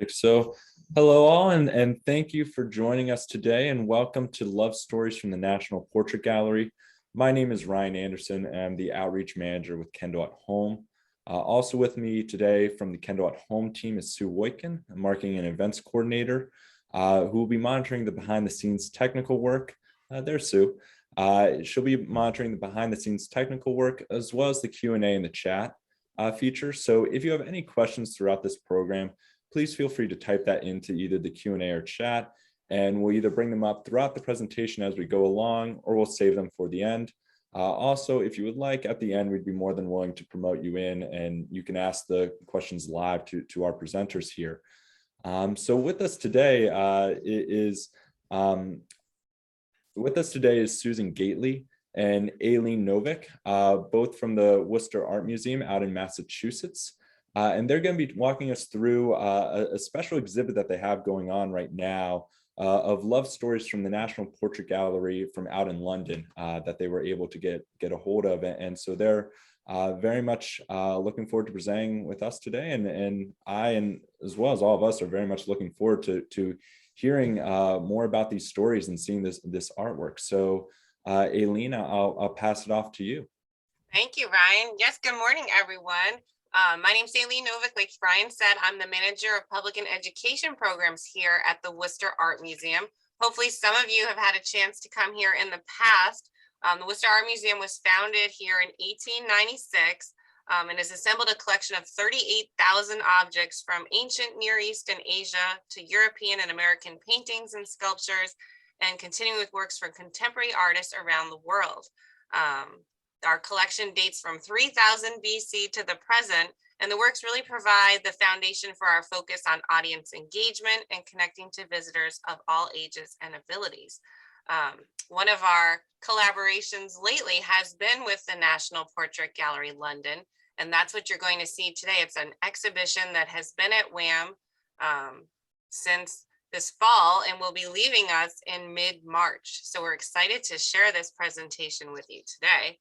So, hello all, and thank you for joining us today, and welcome to Love Stories from the National Portrait Gallery. My name is Ryan Anderson, and I'm the Outreach Manager with Kendal at Home. Also with me today from the Kendal at Home team is Sue Woykin, a Marketing and Events Coordinator, who will be monitoring the behind-the-scenes technical work. There's Sue. She'll be monitoring the behind-the-scenes technical work as well as the Q&A in the chat feature. So if you have any questions throughout this program, please feel free to type that into either the Q&A or chat, and we'll either bring them up throughout the presentation as we go along, or we'll save them for the end. Also, if you would like, at the end, we'd be more than willing to promote you in, and you can ask the questions live to our presenters here. So with us today is Susan Gately and Aileen Novik, both from the Worcester Art Museum out in Massachusetts. And they're going to be walking us through a special exhibit that they have going on right now of love stories from the National Portrait Gallery from out in London that they were able to get a hold of. And so they're very much looking forward to presenting with us today. And I, and as well as all of us, are very much looking forward to hearing more about these stories and seeing this artwork. So Aileen, I'll pass it off to you. Thank you, Ryan. Yes, good morning, everyone. My name is Aileen Novik. Like Ryan said, I'm the manager of public and education programs here at the Worcester Art Museum. Hopefully some of you have had a chance to come here in the past. The Worcester Art Museum was founded here in 1896 and has assembled a collection of 38,000 objects from ancient Near East and Asia to European and American paintings and sculptures, and continuing with works from contemporary artists around the world. Our collection dates from 3000 BC to the present, and the works really provide the foundation for our focus on audience engagement and connecting to visitors of all ages and abilities. One of our collaborations lately has been with the National Portrait Gallery London, and that's what you're going to see today. It's an exhibition that has been at WAM since this fall and will be leaving us in mid-March. So we're excited to share this presentation with you today.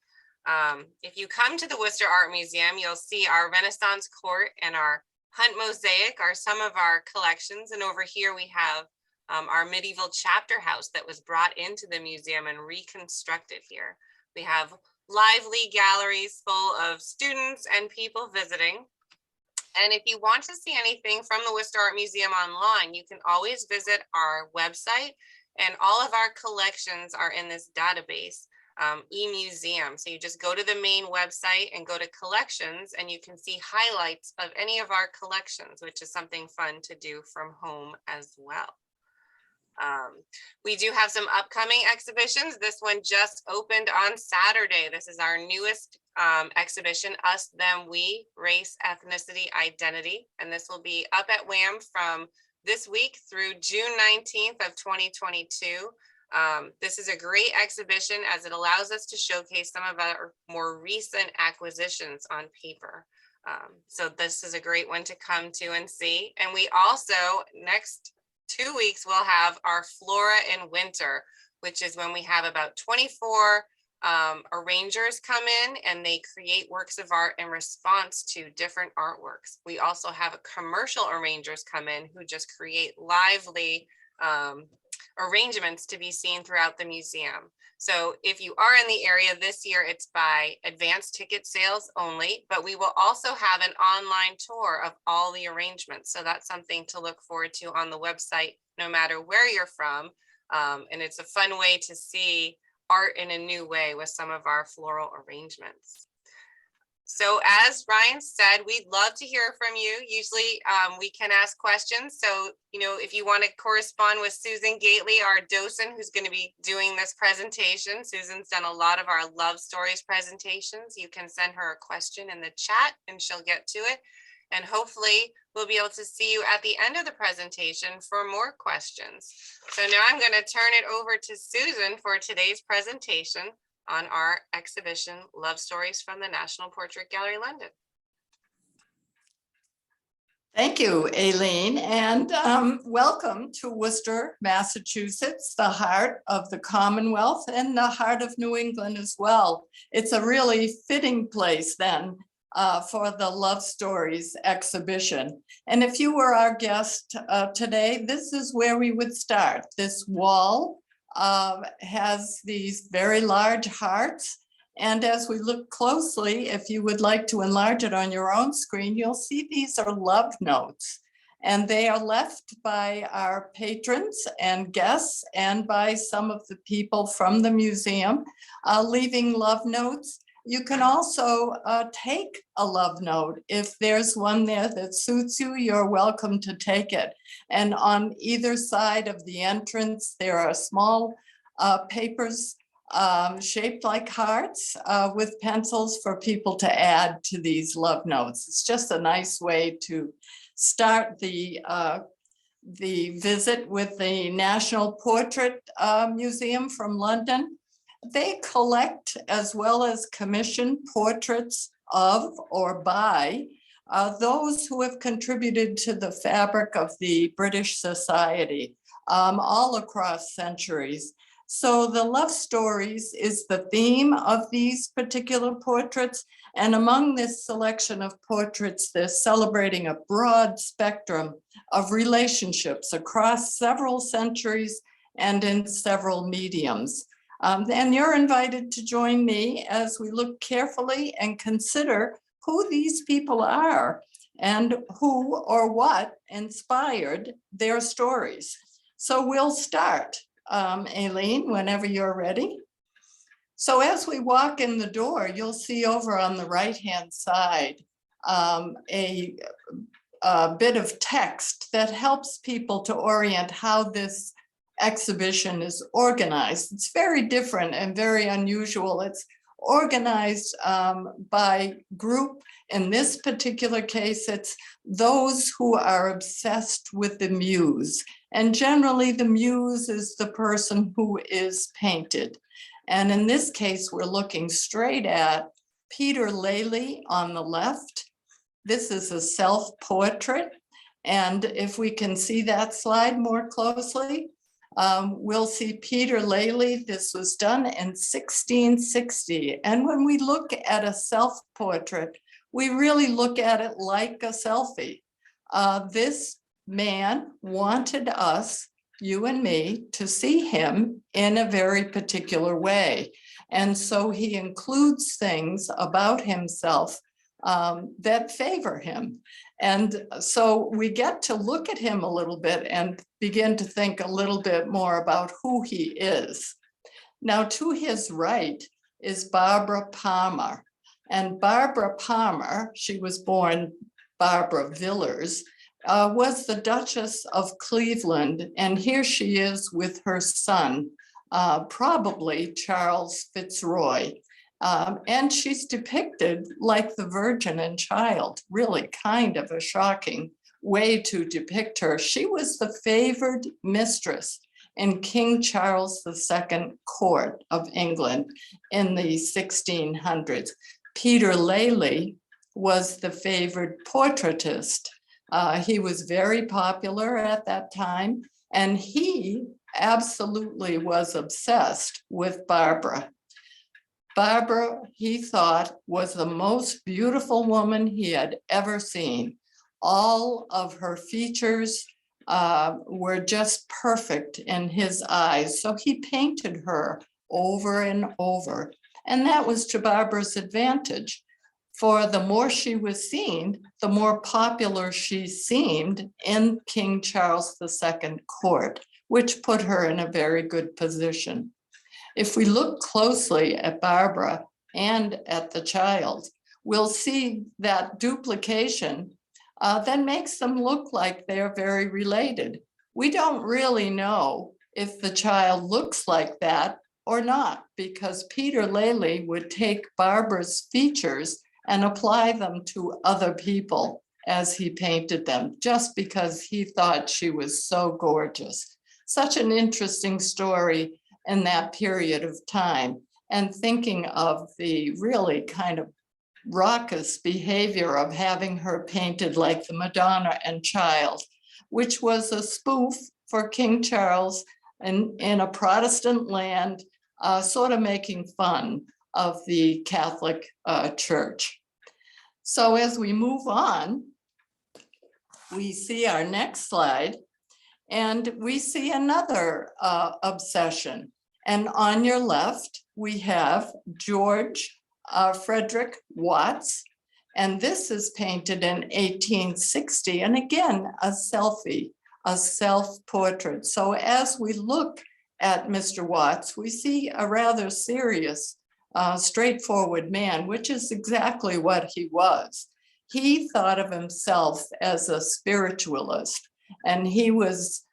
If you come to the Worcester Art Museum, you'll see our Renaissance Court and our Hunt Mosaic are some of our collections. And over here we have our medieval chapter house that was brought into the museum and reconstructed here. We have lively galleries full of students and people visiting. And if you want to see anything from the Worcester Art Museum online, you can always visit our website, and all of our collections are in this database. E-Museum. So you just go to the main website and go to collections, and you can see highlights of any of our collections, which is something fun to do from home as well. We do have some upcoming exhibitions. This one just opened on Saturday. This is our newest exhibition, Us, Them, We, Race, Ethnicity, Identity. And this will be up at WAM from this week through June 19th of 2022. This is a great exhibition as it allows us to showcase some of our more recent acquisitions on paper. So this is a great one to come to and see. And we also, next 2 weeks, we'll have our Flora in Winter, which is when we have about 24 arrangers come in and they create works of art in response to different artworks. We also have commercial arrangers come in who just create lively arrangements to be seen throughout the museum. So if you are in the area this year, it's by advanced ticket sales only, but we will also have an online tour of all the arrangements. So that's something to look forward to on the website, no matter where you're from. And it's a fun way to see art in a new way with some of our floral arrangements. So as Ryan said, we'd love to hear from you. Usually we can ask questions. So, if you want to correspond with Susan Gately, our docent who's going to be doing this presentation, Susan's done a lot of our love stories presentations. You can send her a question in the chat and she'll get to it. And hopefully we'll be able to see you at the end of the presentation for more questions. So now I'm going to turn it over to Susan for today's presentation on our exhibition, Love Stories from the National Portrait Gallery, London. Thank you, Aileen, and welcome to Worcester, Massachusetts, the heart of the Commonwealth and the heart of New England as well. It's a really fitting place then for the Love Stories exhibition. And if you were our guest today, this is where we would start. This wall has these very large hearts. And as we look closely, if you would like to enlarge it on your own screen, you'll see these are love notes. And they are left by our patrons and guests and by some of the people from the museum leaving love notes. You can also take a love note. If there's one there that suits you, you're welcome to take it. And on either side of the entrance, there are small papers shaped like hearts with pencils for people to add to these love notes. It's just a nice way to start the visit with the National Portrait Museum from London. They collect as well as commission portraits of or by those who have contributed to the fabric of the British society all across centuries. So the love stories is the theme of these particular portraits. And among this selection of portraits, they're celebrating a broad spectrum of relationships across several centuries and in several mediums. And you're invited to join me as we look carefully and consider who these people are and who or what inspired their stories. So we'll start. Aileen, whenever you're ready. So as we walk in the door, you'll see over on the right-hand side a bit of text that helps people to orient how this exhibition is organized. It's very different and very unusual. It's organized by group. In this particular case, it's those who are obsessed with the muse. And generally the muse is the person who is painted. And in this case, we're looking straight at Peter Laylee on the left. This is a self-portrait. And if we can see that slide more closely, we'll see Peter Laylee. This was done in 1660. And when we look at a self-portrait, we really look at it like a selfie. This man wanted us, you and me, to see him in a very particular way. And so he includes things about himself that favor him. And so we get to look at him a little bit and begin to think a little bit more about who he is. Now, to his right is Barbara Palmer. And Barbara Palmer, she was born Barbara Villers, was the Duchess of Cleveland. And here she is with her son, probably Charles Fitzroy. And she's depicted like the Virgin and Child, really kind of a shocking way to depict her. She was the favored mistress in King Charles II court of England in the 1600s. Peter Laylee was the favored portraitist. He was very popular at that time, and he absolutely was obsessed with Barbara. Barbara, he thought, was the most beautiful woman he had ever seen. All of her features were just perfect in his eyes. So he painted her over and over. And that was to Barbara's advantage. For the more she was seen, the more popular she seemed in King Charles II court, which put her in a very good position. If we look closely at Barbara and at the child, we'll see that duplication that makes them look like they're very related. We don't really know if the child looks like that or not, because Peter Laylee would take Barbara's features and apply them to other people as he painted them, just because he thought she was so gorgeous. Such an interesting story in that period of time, and thinking of the really kind of raucous behavior of having her painted like the Madonna and Child, which was a spoof for King Charles in a Protestant land, sort of making fun of the Catholic Church. So as we move on, we see our next slide, and we see another obsession. And on your left, we have George Frederick Watts, and this is painted in 1860. And again, a selfie, a self-portrait. So as we look at Mr. Watts, we see a rather serious, straightforward man, which is exactly what he was. He thought of himself as a spiritualist, and he was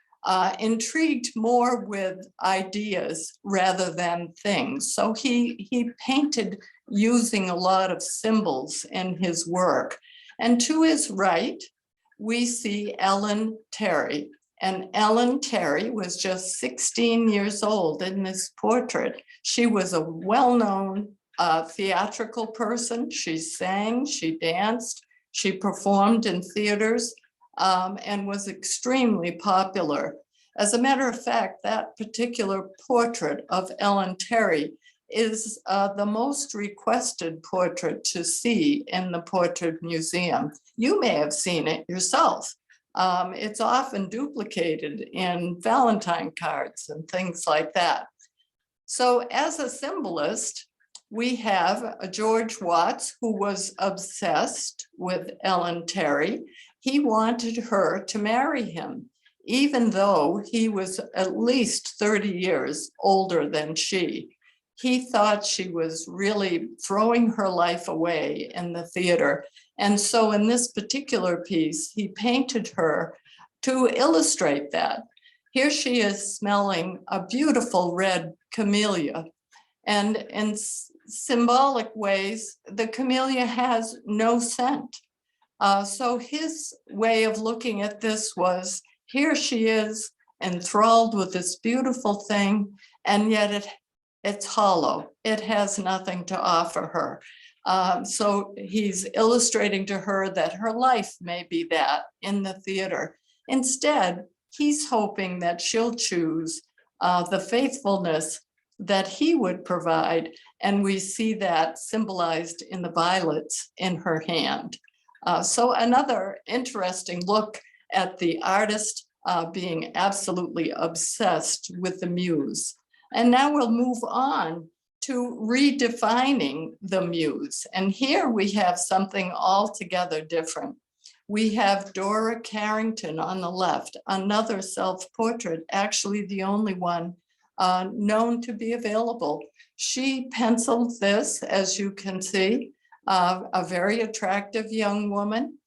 intrigued more with ideas rather than things. So he painted using a lot of symbols in his work. And to his right, we see Ellen Terry. And Ellen Terry was just 16 years old in this portrait. She was a well-known theatrical person. She sang, she danced, she performed in theaters, and was extremely popular. As a matter of fact, that particular portrait of Ellen Terry is the most requested portrait to see in the Portrait Museum. You may have seen it yourself. It's often duplicated in Valentine cards and things like that. So as a symbolist, we have George Watts, who was obsessed with Ellen Terry. He wanted her to marry him, even though he was at least 30 years older than she. He thought she was really throwing her life away in the theater. And so in this particular piece, he painted her to illustrate that. Here she is smelling a beautiful red camellia. And in symbolic ways, the camellia has no scent. So his way of looking at this was, here she is enthralled with this beautiful thing, and yet it's hollow. It has nothing to offer her. So he's illustrating to her that her life may be that in the theater. Instead, he's hoping that she'll choose the faithfulness that he would provide. And we see that symbolized in the violets in her hand. So another interesting look at the artist being absolutely obsessed with the muse. And now we'll move on to redefining the muse. And here we have something altogether different. We have Dora Carrington on the left, another self-portrait, actually the only one known to be available. She penciled this, as you can see, a very attractive young woman,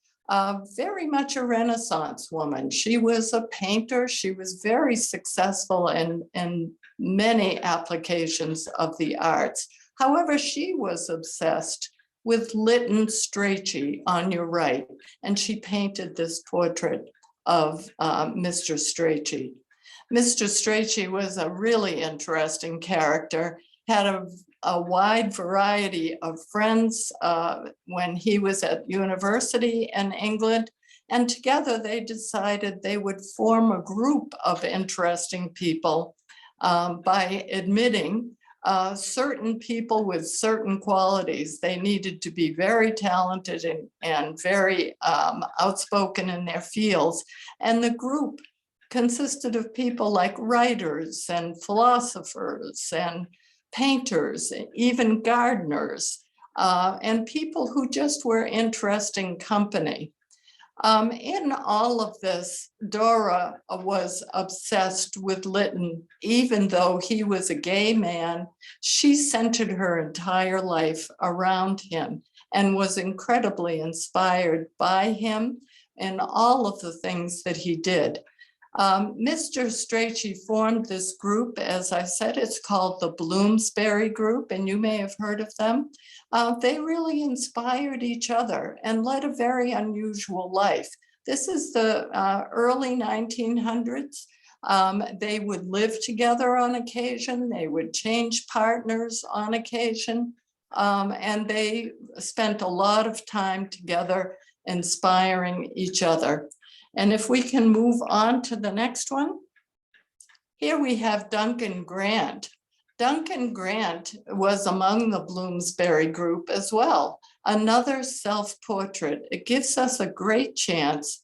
very much a Renaissance woman. She was a painter. She was very successful in many applications of the arts. However, she was obsessed with Lytton Strachey on your right, and she painted this portrait of Mr. Strachey. Mr. Strachey was a really interesting character, had a wide variety of friends when he was at university in England, and together they decided they would form a group of interesting people by admitting certain people with certain qualities. They needed to be very talented and very outspoken in their fields. And the group consisted of people like writers and philosophers and painters, even gardeners, and people who just were interesting company. In all of this, Dora was obsessed with Lytton. Even though he was a gay man, she centered her entire life around him and was incredibly inspired by him and all of the things that he did. Mr. Strachey formed this group, as I said, it's called the Bloomsbury Group, and you may have heard of them. They really inspired each other and led a very unusual life. This is the early 1900s. They would live together on occasion. They would change partners on occasion. And they spent a lot of time together inspiring each other. And if we can move on to the next one. Here we have Duncan Grant. Duncan Grant was among the Bloomsbury Group as well. another self-portrait. It gives us a great chance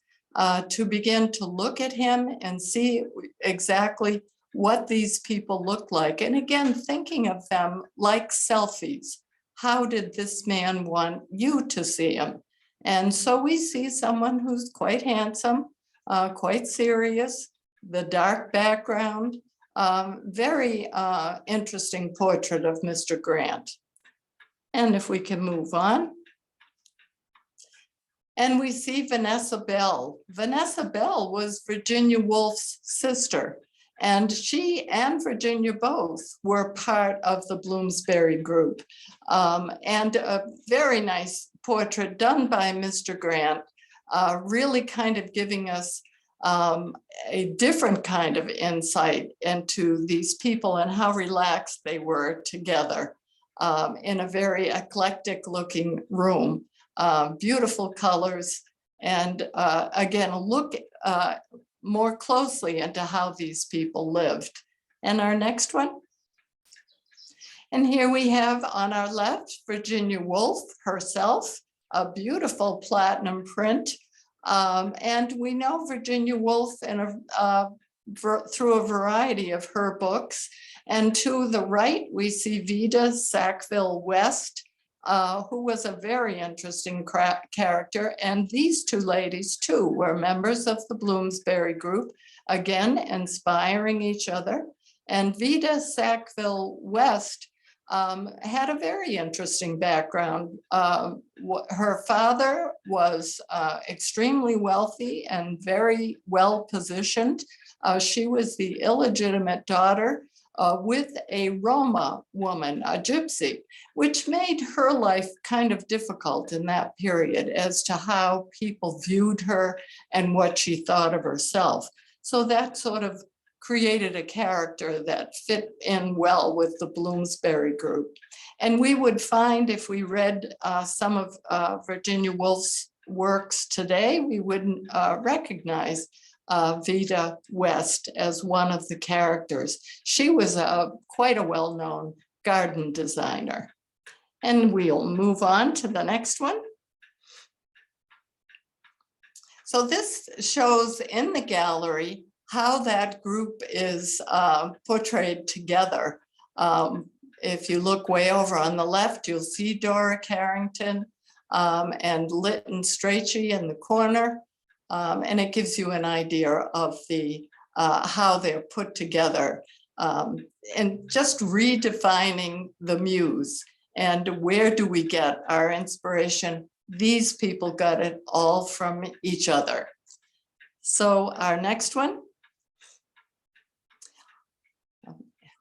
to begin to look at him and see exactly what these people look like. And again, thinking of them like selfies. How did this man want you to see him? And so we see someone who's quite handsome, quite serious, the dark background, very interesting portrait of Mr. Grant. And if we can move on. And we see Vanessa Bell. Vanessa Bell was Virginia Woolf's sister, and she and Virginia both were part of the Bloomsbury Group. And a very nice portrait done by Mr. Grant, really kind of giving us a different kind of insight into these people and how relaxed they were together in a very eclectic looking room. Beautiful colors, and again, look more closely into how these people lived. And our next one. And here we have on our left, Virginia Woolf herself, a beautiful platinum print. And we know Virginia Woolf through a variety of her books. And to the right, we see Vida Sackville-West, who was a very interesting character. And these two ladies too were members of the Bloomsbury Group, again, inspiring each other. And Vida Sackville-West had a very interesting background. Her father was extremely wealthy and very well positioned. She was the illegitimate daughter with a Roma woman, a gypsy, which made her life kind of difficult in that period as to how people viewed her and what she thought of herself. So that sort of created a character that fit in well with the Bloomsbury Group. And we would find, if we read some of Virginia Woolf's works today, we wouldn't recognize Vida West as one of the characters. She was quite a well-known garden designer. And we'll move on to the next one. So this shows in the gallery how that group is portrayed together. If you look way over on the left, you'll see Dora Carrington and Lytton Strachey in the corner. And it gives you an idea of the how they're put together, and just redefining the muse and where do we get our inspiration. These people got it all from each other. So our next one.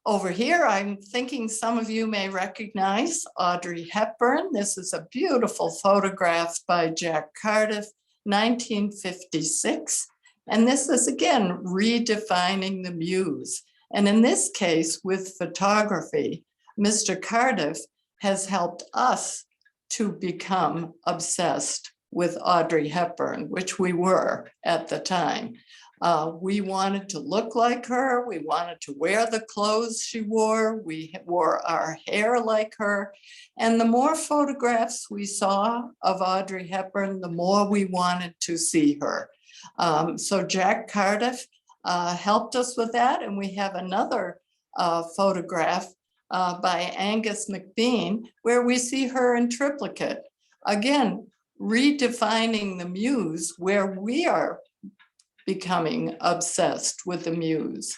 Over here, I'm thinking some of you may recognize Audrey Hepburn. This is a beautiful photograph by Jack Cardiff, 1956. And this is, again, redefining the muse. And in this case, with photography, Mr. Cardiff has helped us to become obsessed with Audrey Hepburn, which we were at the time. We wanted to look like her. We wanted to wear the clothes she wore. We wore our hair like her. And the more photographs we saw of Audrey Hepburn, the more we wanted to see her. So Jack Cardiff helped us with that. And we have another photograph by Angus MacBean, where we see her in triplicate. Again, redefining the muse, where we are becoming obsessed with the muse.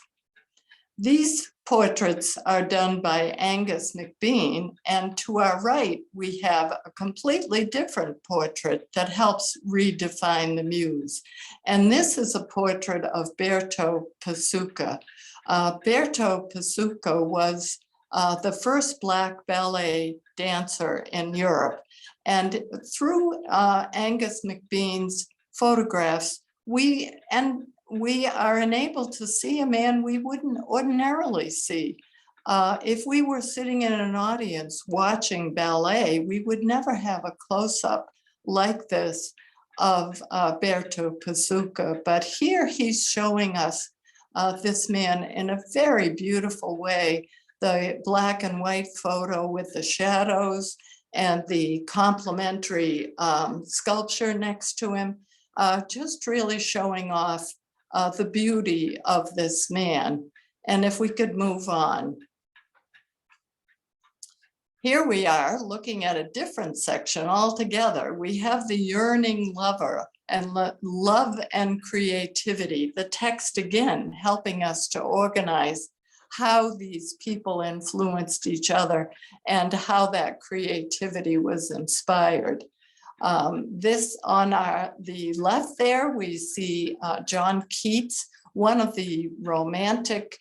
These portraits are done by Angus MacBean, and to our right, we have a completely different portrait that helps redefine the muse. And this is a portrait of Berto Pasuca. Berto Pasuca was the first Black ballet dancer in Europe. And through Angus MacBean's photographs, we are enabled to see a man we wouldn't ordinarily see. If we were sitting in an audience watching ballet, we would never have a close-up like this of Berto Pasuca. But here he's showing us this man in a very beautiful way, the black and white photo with the shadows and the complementary sculpture next to him, just really showing off the beauty of this man. And if we could move on. Here we are looking at a different section altogether. We have the yearning lover and love and creativity. The text again helping us to organize how these people influenced each other and how that creativity was inspired. This on the left there, we see John Keats, one of the Romantic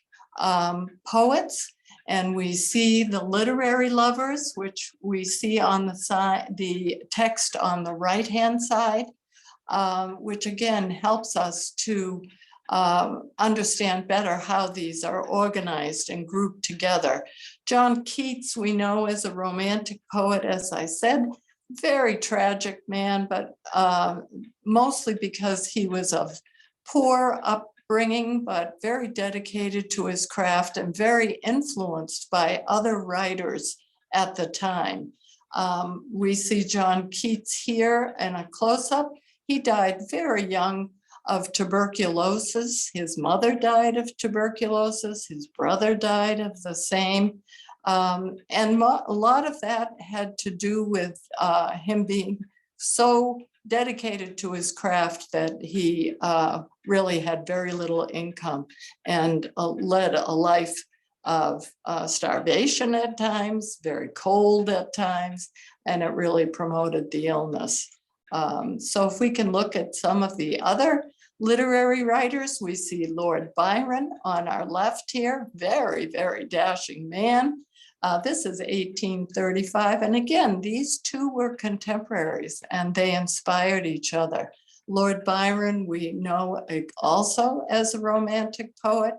poets, and we see the literary lovers, which we see on the side, the text on the right-hand side, which again helps us to understand better how these are organized and grouped together. John Keats, we know, as a Romantic poet, as I said, very tragic man, but mostly because he was of poor upbringing, but very dedicated to his craft and very influenced by other writers at the time. We see John Keats here in a close-up. He died very young of tuberculosis. His mother died of tuberculosis. His brother died of the same. And a lot of that had to do with him being so dedicated to his craft that he really had very little income and led a life of starvation at times, very cold at times, and it really promoted the illness. So if we can look at some of the other literary writers, we see Lord Byron on our left here, very, very dashing man. This is 1835. And again, these two were contemporaries and they inspired each other. Lord Byron, we know also as a Romantic poet.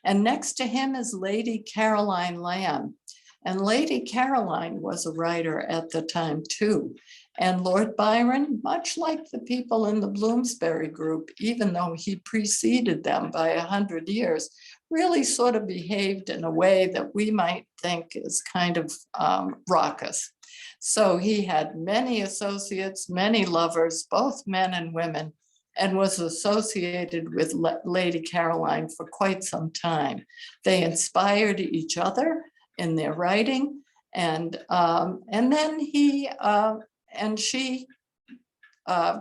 And next to him is Lady Caroline Lamb. And Lady Caroline was a writer at the time too. And Lord Byron, much like the people in the Bloomsbury Group, even though he preceded them by 100 years, really sort of behaved in a way that we might think is kind of raucous. So he had many associates, many lovers, both men and women, and was associated with Lady Caroline for quite some time. They inspired each other in their writing, and then he and she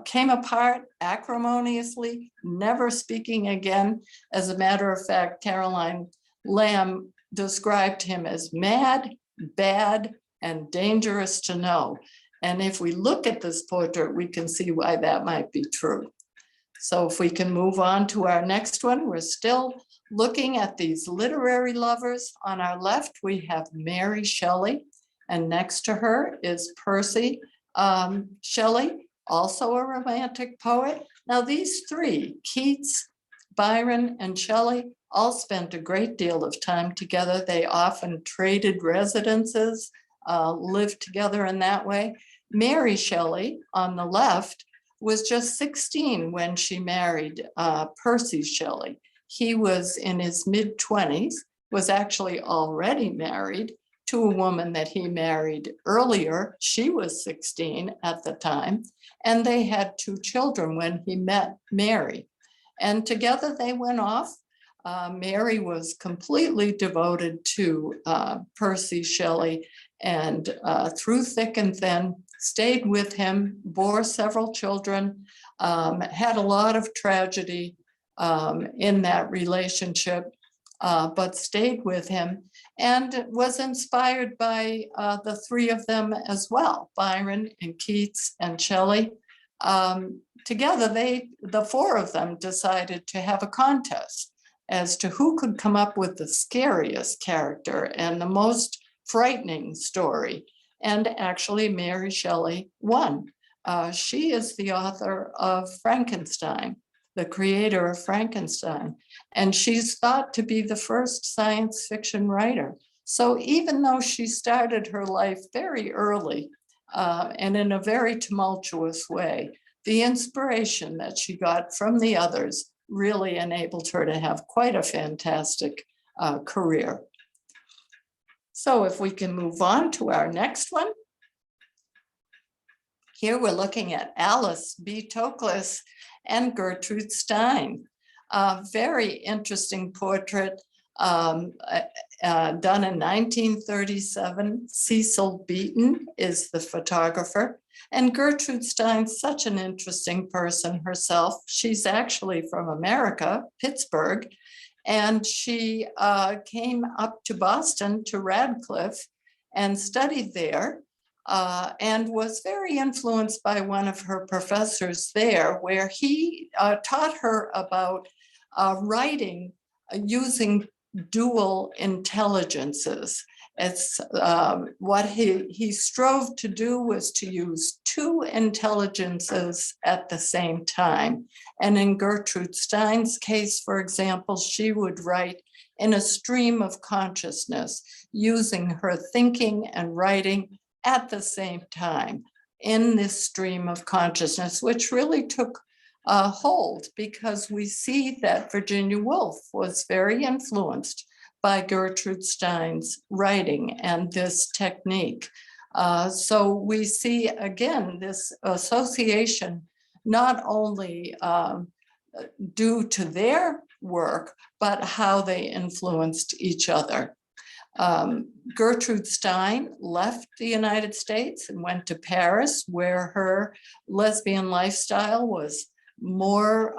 came apart acrimoniously, never speaking again. As a matter of fact, Caroline Lamb described him as mad, bad, and dangerous to know. And if we look at this portrait, we can see why that might be true. So if we can move on to our next one, we're still looking at these literary lovers. On our left, we have Mary Shelley, and next to her is Percy Shelley, also a Romantic poet. Now these three, Keats, Byron, and Shelley, all spent a great deal of time together. They often traded residences, lived together in that way. Mary Shelley on the left was just 16 when she married Percy Shelley. He was in his mid-20s, was actually already married to a woman that he married earlier. She was 16 at the time, and they had 2 children when he met Mary. And together they went off. Mary was completely devoted to Percy Shelley, and through thick and thin, stayed with him, bore several children, had a lot of tragedy in that relationship, but stayed with him and was inspired by the 3 of them as well, Byron and Keats and Shelley. Together, the 4 of them decided to have a contest as to who could come up with the scariest character and the most frightening story. And actually, Mary Shelley won. She is the author of Frankenstein, the creator of Frankenstein, and she's thought to be the first science fiction writer. So even though she started her life very early and in a very tumultuous way, the inspiration that she got from the others really enabled her to have quite a fantastic career. So if we can move on to our next one. Here we're looking at Alice B. Tocles and Gertrude Stein. A very interesting portrait done in 1937. Cecil Beaton is the photographer. And Gertrude Stein's such an interesting person herself. She's actually from America, Pittsburgh, and she came up to Boston to Radcliffe and studied there. And was very influenced by one of her professors there, where he taught her about writing using dual intelligences. It's what he strove to do was to use two intelligences at the same time. And in Gertrude Stein's case, for example, she would write in a stream of consciousness, using her thinking and writing at the same time in this stream of consciousness, which really took hold, because we see that Virginia Woolf was very influenced by Gertrude Stein's writing and this technique. So we see, again, this association not only due to their work, but how they influenced each other. Gertrude Stein left the United States and went to Paris, where her lesbian lifestyle was more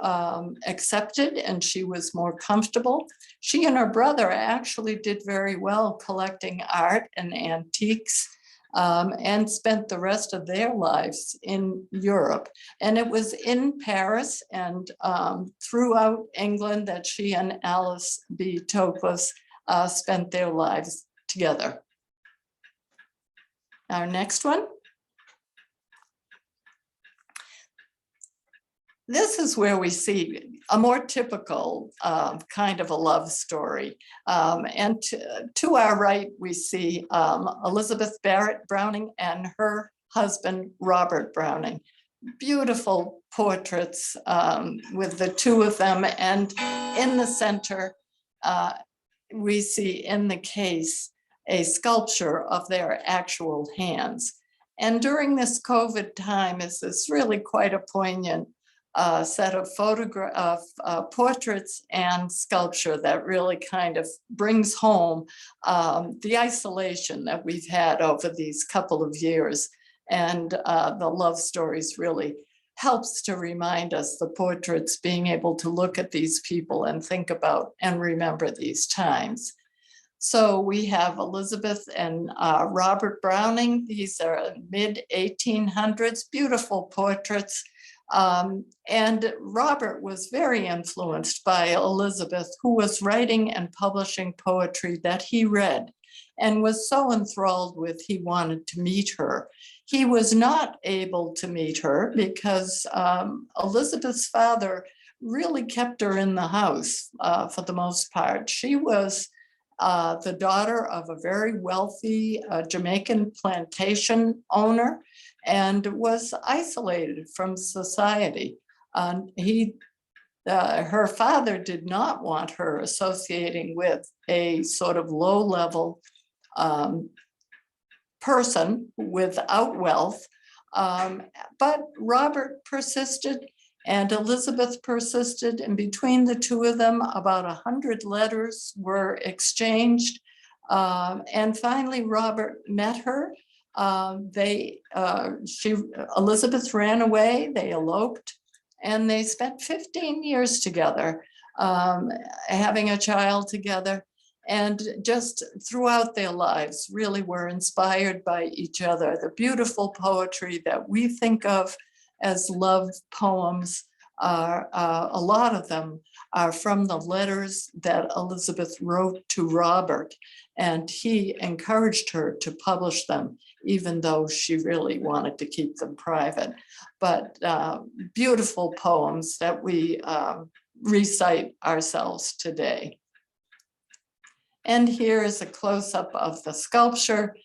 accepted and she was more comfortable. She and her brother actually did very well collecting art and antiques, and spent the rest of their lives in Europe. And it was in Paris and throughout England that she and Alice B. Tocles spent their lives together. Our next one. This is where we see a more typical kind of a love story. And to our right, we see Elizabeth Barrett Browning and her husband, Robert Browning. Beautiful portraits with the two of them. And in the center, we see in the case a sculpture of their actual hands. And during this COVID time, it's really quite a poignant set of portraits and sculpture that really kind of brings home the isolation that we've had over these couple of years. And the love stories really helps to remind us, the portraits, being able to look at these people and think about and remember these times. So we have Elizabeth and Robert Browning. These are mid-1800s, beautiful portraits. And Robert was very influenced by Elizabeth, who was writing and publishing poetry that he read and was so enthralled with, he wanted to meet her. He was not able to meet her because Elizabeth's father really kept her in the house for the most part. She was the daughter of a very wealthy Jamaican plantation owner and was isolated from society. Her father did not want her associating with a sort of low-level person without wealth, but Robert persisted and Elizabeth persisted, and between the two of them, about 100 letters were exchanged. And finally, Robert met her. Elizabeth ran away, they eloped, and they spent 15 years together, having a child together, and just throughout their lives really were inspired by each other. The beautiful poetry that we think of as love poems are, a lot of them are from the letters that Elizabeth wrote to Robert, and he encouraged her to publish them, even though she really wanted to keep them private. But beautiful poems that we recite ourselves today. And here is a close-up of the sculpture.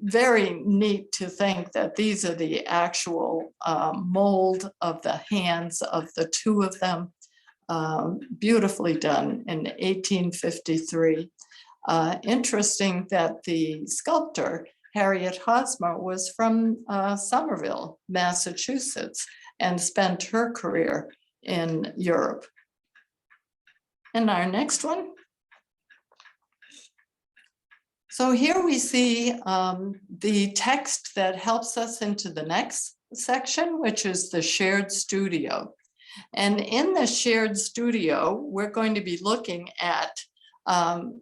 Very neat to think that these are the actual mold of the hands of the two of them. Beautifully done in 1853. Interesting that the sculptor Harriet Hosmer was from Somerville, Massachusetts, and spent her career in Europe. And our next one. So here we see the text that helps us into the next section, which is the shared studio. And in the shared studio, we're going to be looking at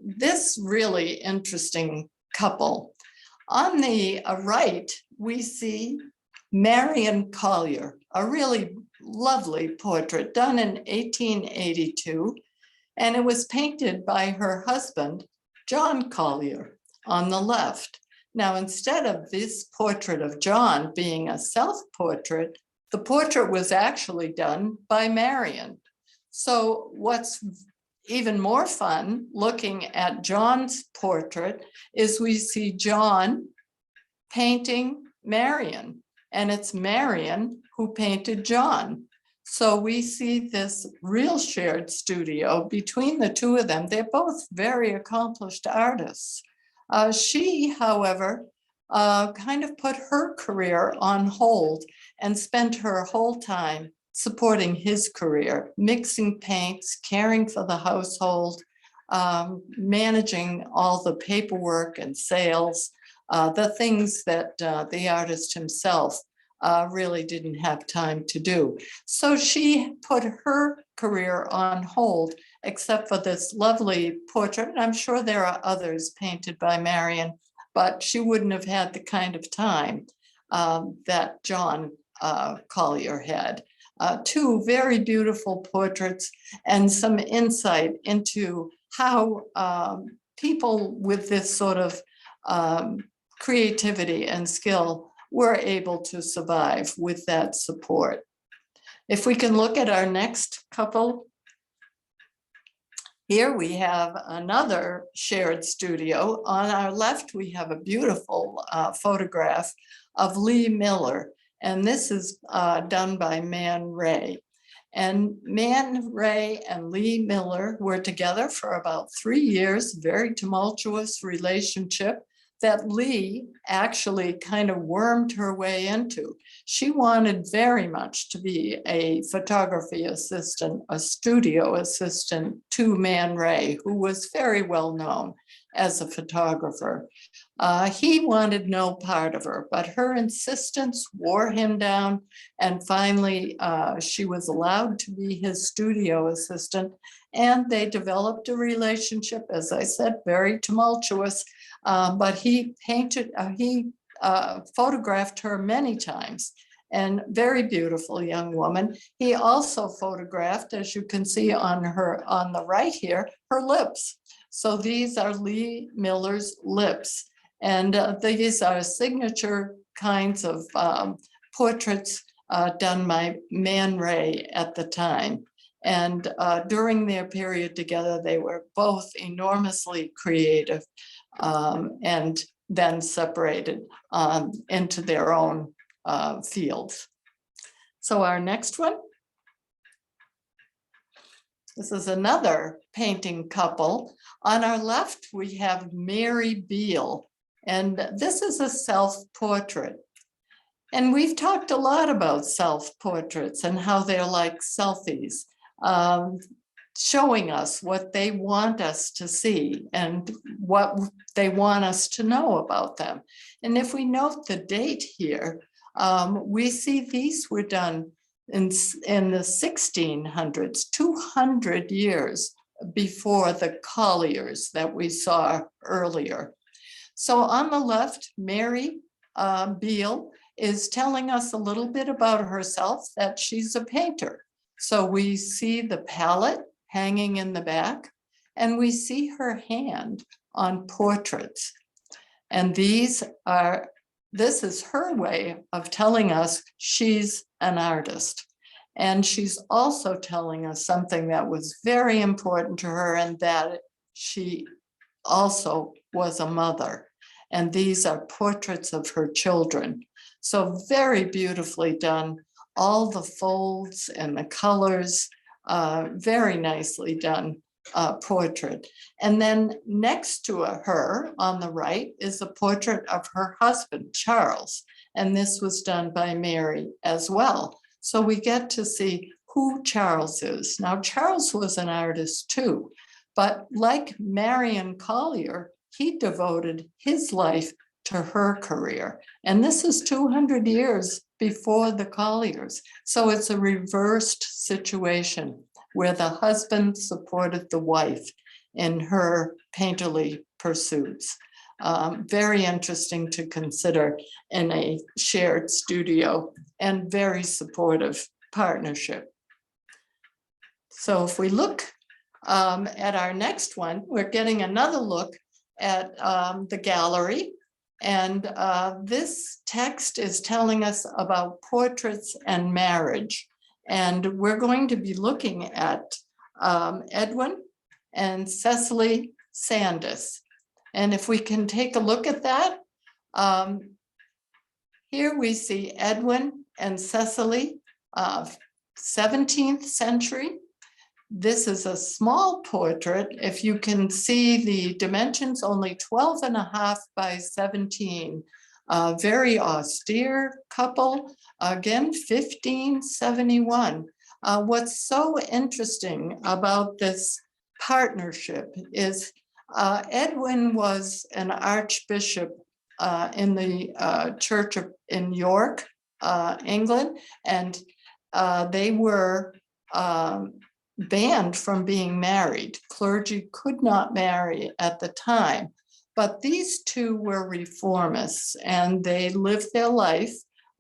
this really interesting couple. On the right, we see Marion Collier, a really lovely portrait done in 1882, and it was painted by her husband, John Collier, on the left. Now, instead of this portrait of John being a self-portrait, the portrait was actually done by Marion. So what's even more fun looking at John's portrait is we see John painting Marion, and it's Marion who painted John. So we see this real shared studio between the two of them. They're both very accomplished artists. She, however, kind of put her career on hold and spent her whole time supporting his career, mixing paints, caring for the household, managing all the paperwork and sales, the things that the artist himself really didn't have time to do. So she put her career on hold, except for this lovely portrait. And I'm sure there are others painted by Marion, but she wouldn't have had the kind of time that John Collier had. Two very beautiful portraits and some insight into how people with this sort of creativity and skill were able to survive with that support. If we can look at our next couple. Here we have another shared studio. On our left, we have a beautiful photograph of Lee Miller, and this is done by Man Ray. And Man Ray and Lee Miller were together for about 3 years, very tumultuous relationship that Lee actually kind of wormed her way into. She wanted very much to be a photography assistant, a studio assistant to Man Ray, who was very well known as a photographer. He wanted no part of her, but her insistence wore him down. And finally, she was allowed to be his studio assistant. And they developed a relationship, as I said, very tumultuous. But he photographed her many times, and very beautiful young woman. He also photographed, as you can see on the right here, her lips. So these are Lee Miller's lips. And these are signature kinds of portraits done by Man Ray at the time. And during their period together, they were both enormously creative. And then separated into their own fields. So our next one. This is another painting couple. On our left, we have Mary Beale, and this is a self-portrait. And we've talked a lot about self-portraits and how they're like selfies. Showing us what they want us to see and what they want us to know about them. And if we note the date here, we see these were done in the 1600s, 200 years before the Colliers that we saw earlier. So on the left, Mary Beale is telling us a little bit about herself, that she's a painter. So we see the palette hanging in the back, and we see her hand on portraits. And this is her way of telling us she's an artist. And she's also telling us something that was very important to her, and that she also was a mother. And these are portraits of her children. So very beautifully done, all the folds and the colors, very nicely done portrait. And then next to her on the right is a portrait of her husband, Charles. And this was done by Mary as well. So we get to see who Charles is. Now, Charles was an artist too, but like Marion Collier, he devoted his life to her career. And this is 200 years before the Colliers. So it's a reversed situation where the husband supported the wife in her painterly pursuits. Very interesting to consider in a shared studio and very supportive partnership. So if we look at our next one, we're getting another look at the gallery. And this text is telling us about portraits and marriage. And we're going to be looking at Edwin and Cecily Sandys. And if we can take a look at that, here we see Edwin and Cecily, 17th century. This is a small portrait. If you can see the dimensions, only 12.5 by 17. Very austere couple, again, 1571. What's so interesting about this partnership is Edwin was an archbishop in the church in York, England, and they were banned from being married. Clergy could not marry at the time, but these two were reformists and they lived their life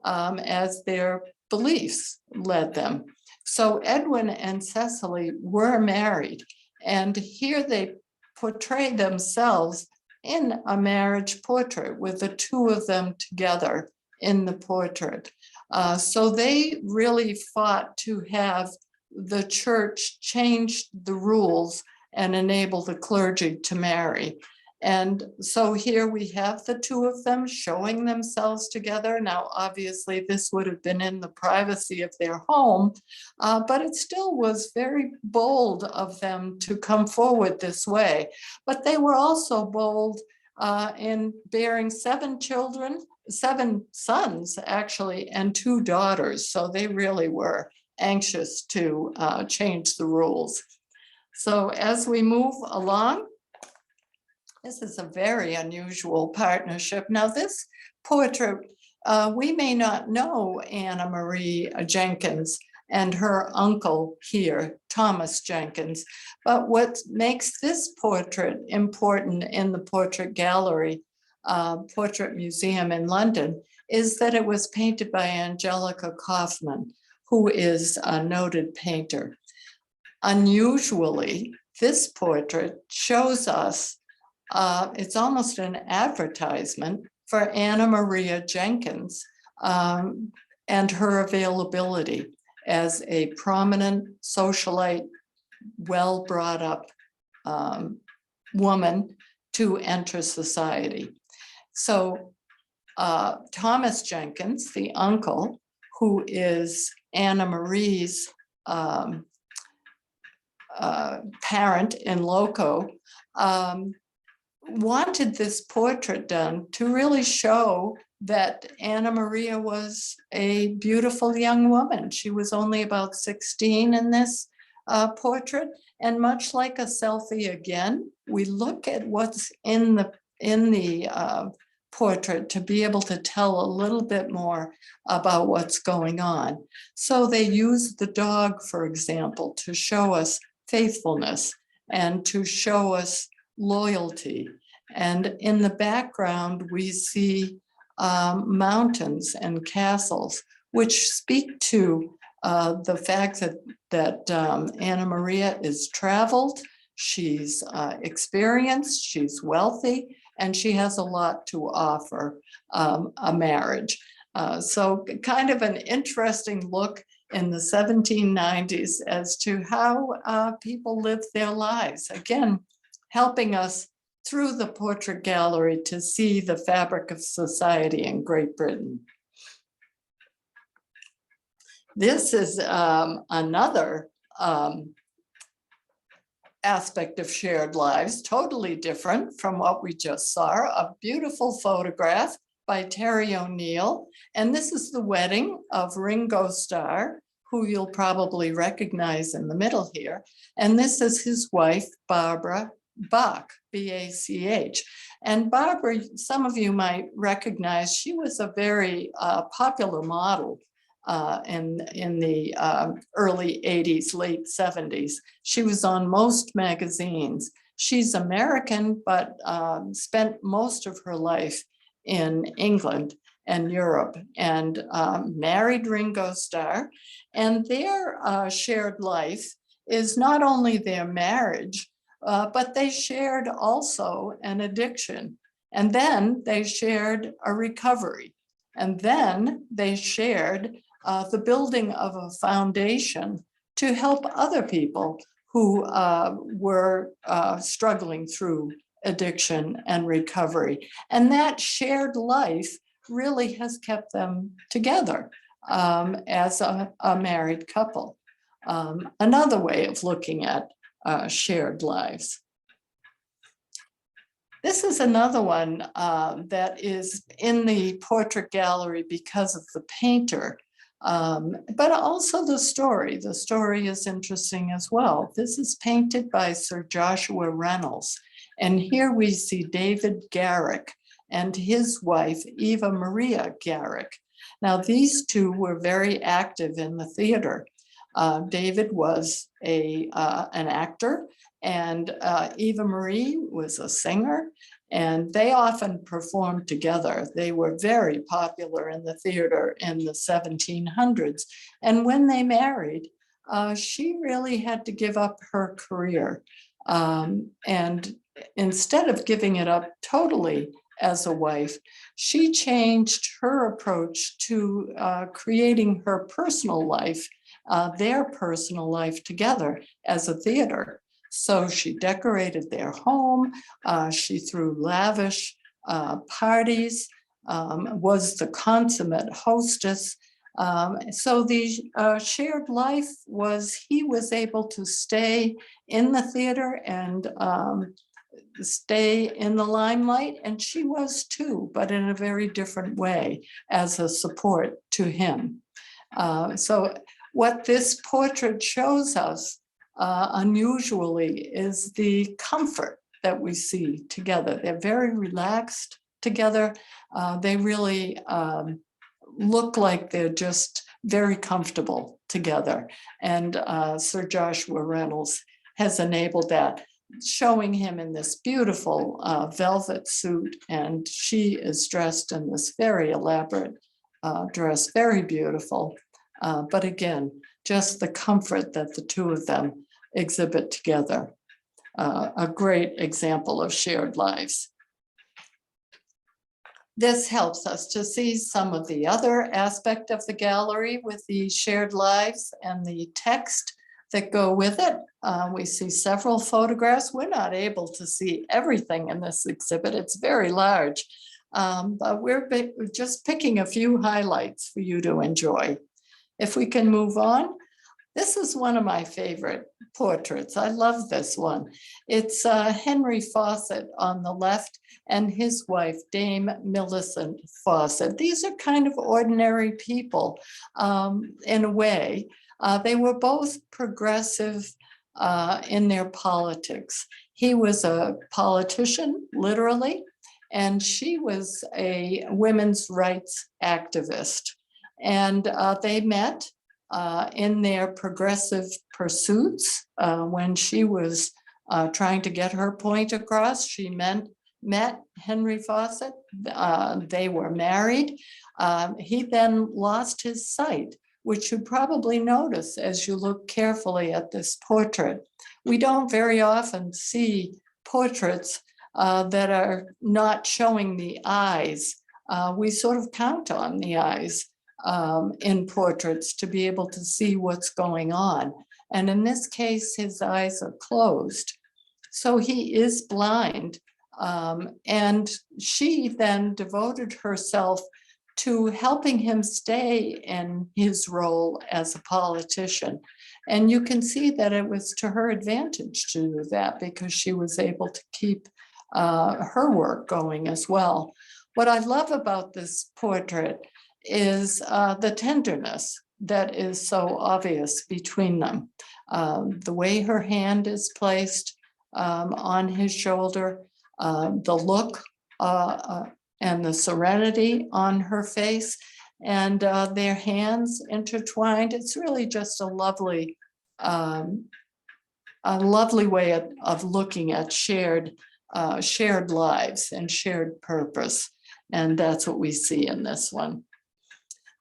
as their beliefs led them. So Edwin and Cecily were married, and here they portray themselves in a marriage portrait with the two of them together in the portrait. So they really fought to have the church change the rules and enable the clergy to marry. And so here we have the two of them showing themselves together. Now, obviously, this would have been in the privacy of their home, but it still was very bold of them to come forward this way. But they were also bold in bearing 7 children, 7 sons, actually, and 2 daughters. So they really were anxious to change the rules. So as we move along, this is a very unusual partnership. Now this portrait, we may not know Anna Marie Jenkins and her uncle here, Thomas Jenkins, but what makes this portrait important in the Portrait Gallery, Portrait Museum in London, is that it was painted by Angelica Kaufman, who is a noted painter. Unusually, this portrait shows us, it's almost an advertisement for Anna Maria Jenkins and her availability as a prominent socialite, well brought up woman to enter society. So Thomas Jenkins, the uncle, who is Anna Marie's parent in loco, wanted this portrait done to really show that Anna Maria was a beautiful young woman. She was only about 16 in this portrait. And much like a selfie again, we look at what's in the portrait to be able to tell a little bit more about what's going on. So they use the dog, for example, to show us faithfulness and to show us loyalty. And in the background, we see mountains and castles, which speak to the fact that Anna Maria is traveled, she's experienced, she's wealthy, and she has a lot to offer a marriage. So kind of an interesting look in the 1790s as to how people lived their lives. Again, helping us through the portrait gallery to see the fabric of society in Great Britain. This is another aspect of shared lives, totally different from what we just saw, a beautiful photograph by Terry O'Neill. And this is the wedding of Ringo Starr, who you'll probably recognize in the middle here. And this is his wife, Barbara Bach, B-A-C-H. And Barbara, some of you might recognize, she was a very popular model in the early 80s, late 70s. She was on most magazines. She's American, but spent most of her life in England and Europe, and married Ringo Starr. And their shared life is not only their marriage, but they shared also an addiction. And then they shared a recovery. And then they shared the building of a foundation to help other people who were struggling through addiction and recovery. And that shared life really has kept them together as a married couple. Another way of looking at shared lives. This is another one that is in the portrait gallery because of the painter, but also the story. The story is interesting as well. This is painted by Sir Joshua Reynolds. And here we see David Garrick and his wife, Eva Maria Garrick. Now, these two were very active in the theater. David was an actor, and Eva Marie was a singer, and they often performed together. They were very popular in the theater in the 1700s. And when they married, she really had to give up her career. And instead of giving it up totally as a wife, she changed her approach to creating her personal life, their personal life together as a theater. So she decorated their home, she threw lavish parties, was the consummate hostess. So the shared life was, he was able to stay in the theater and stay in the limelight, and she was too, but in a very different way as a support to him. So what this portrait shows us unusually is the comfort that we see together. They're very relaxed together. They really look like they're just very comfortable together. And Sir Joshua Reynolds has enabled that, showing him in this beautiful velvet suit, and she is dressed in this very elaborate dress, very beautiful. But again, just the comfort that the two of them exhibit together. A great example of shared lives. This helps us to see some of the other aspect of the gallery with the shared lives and the text that go with it. We see several photographs. We're not able to see everything in this exhibit. It's very large, but we're just picking a few highlights for you to enjoy. If we can move on. This is one of my favorite portraits. I love this one. It's Henry Fawcett on the left and his wife, Dame Millicent Fawcett. These are kind of ordinary people in a way. They were both progressive in their politics. He was a politician, literally, and she was a women's rights activist. And they met in their progressive pursuits. When she was trying to get her point across, she met Henry Fawcett. They were married. He then lost his sight, which you probably notice as you look carefully at this portrait. We don't very often see portraits that are not showing the eyes. We sort of count on the eyes in portraits to be able to see what's going on. And in this case, his eyes are closed. So he is blind. And she then devoted herself to helping him stay in his role as a politician. And you can see that it was to her advantage to do that because she was able to keep her work going as well. What I love about this portrait is the tenderness that is so obvious between them. The way her hand is placed on his shoulder, the look and the serenity on her face, and their hands intertwined. It's really just a lovely way of looking at shared lives and shared purpose. And that's what we see in this one.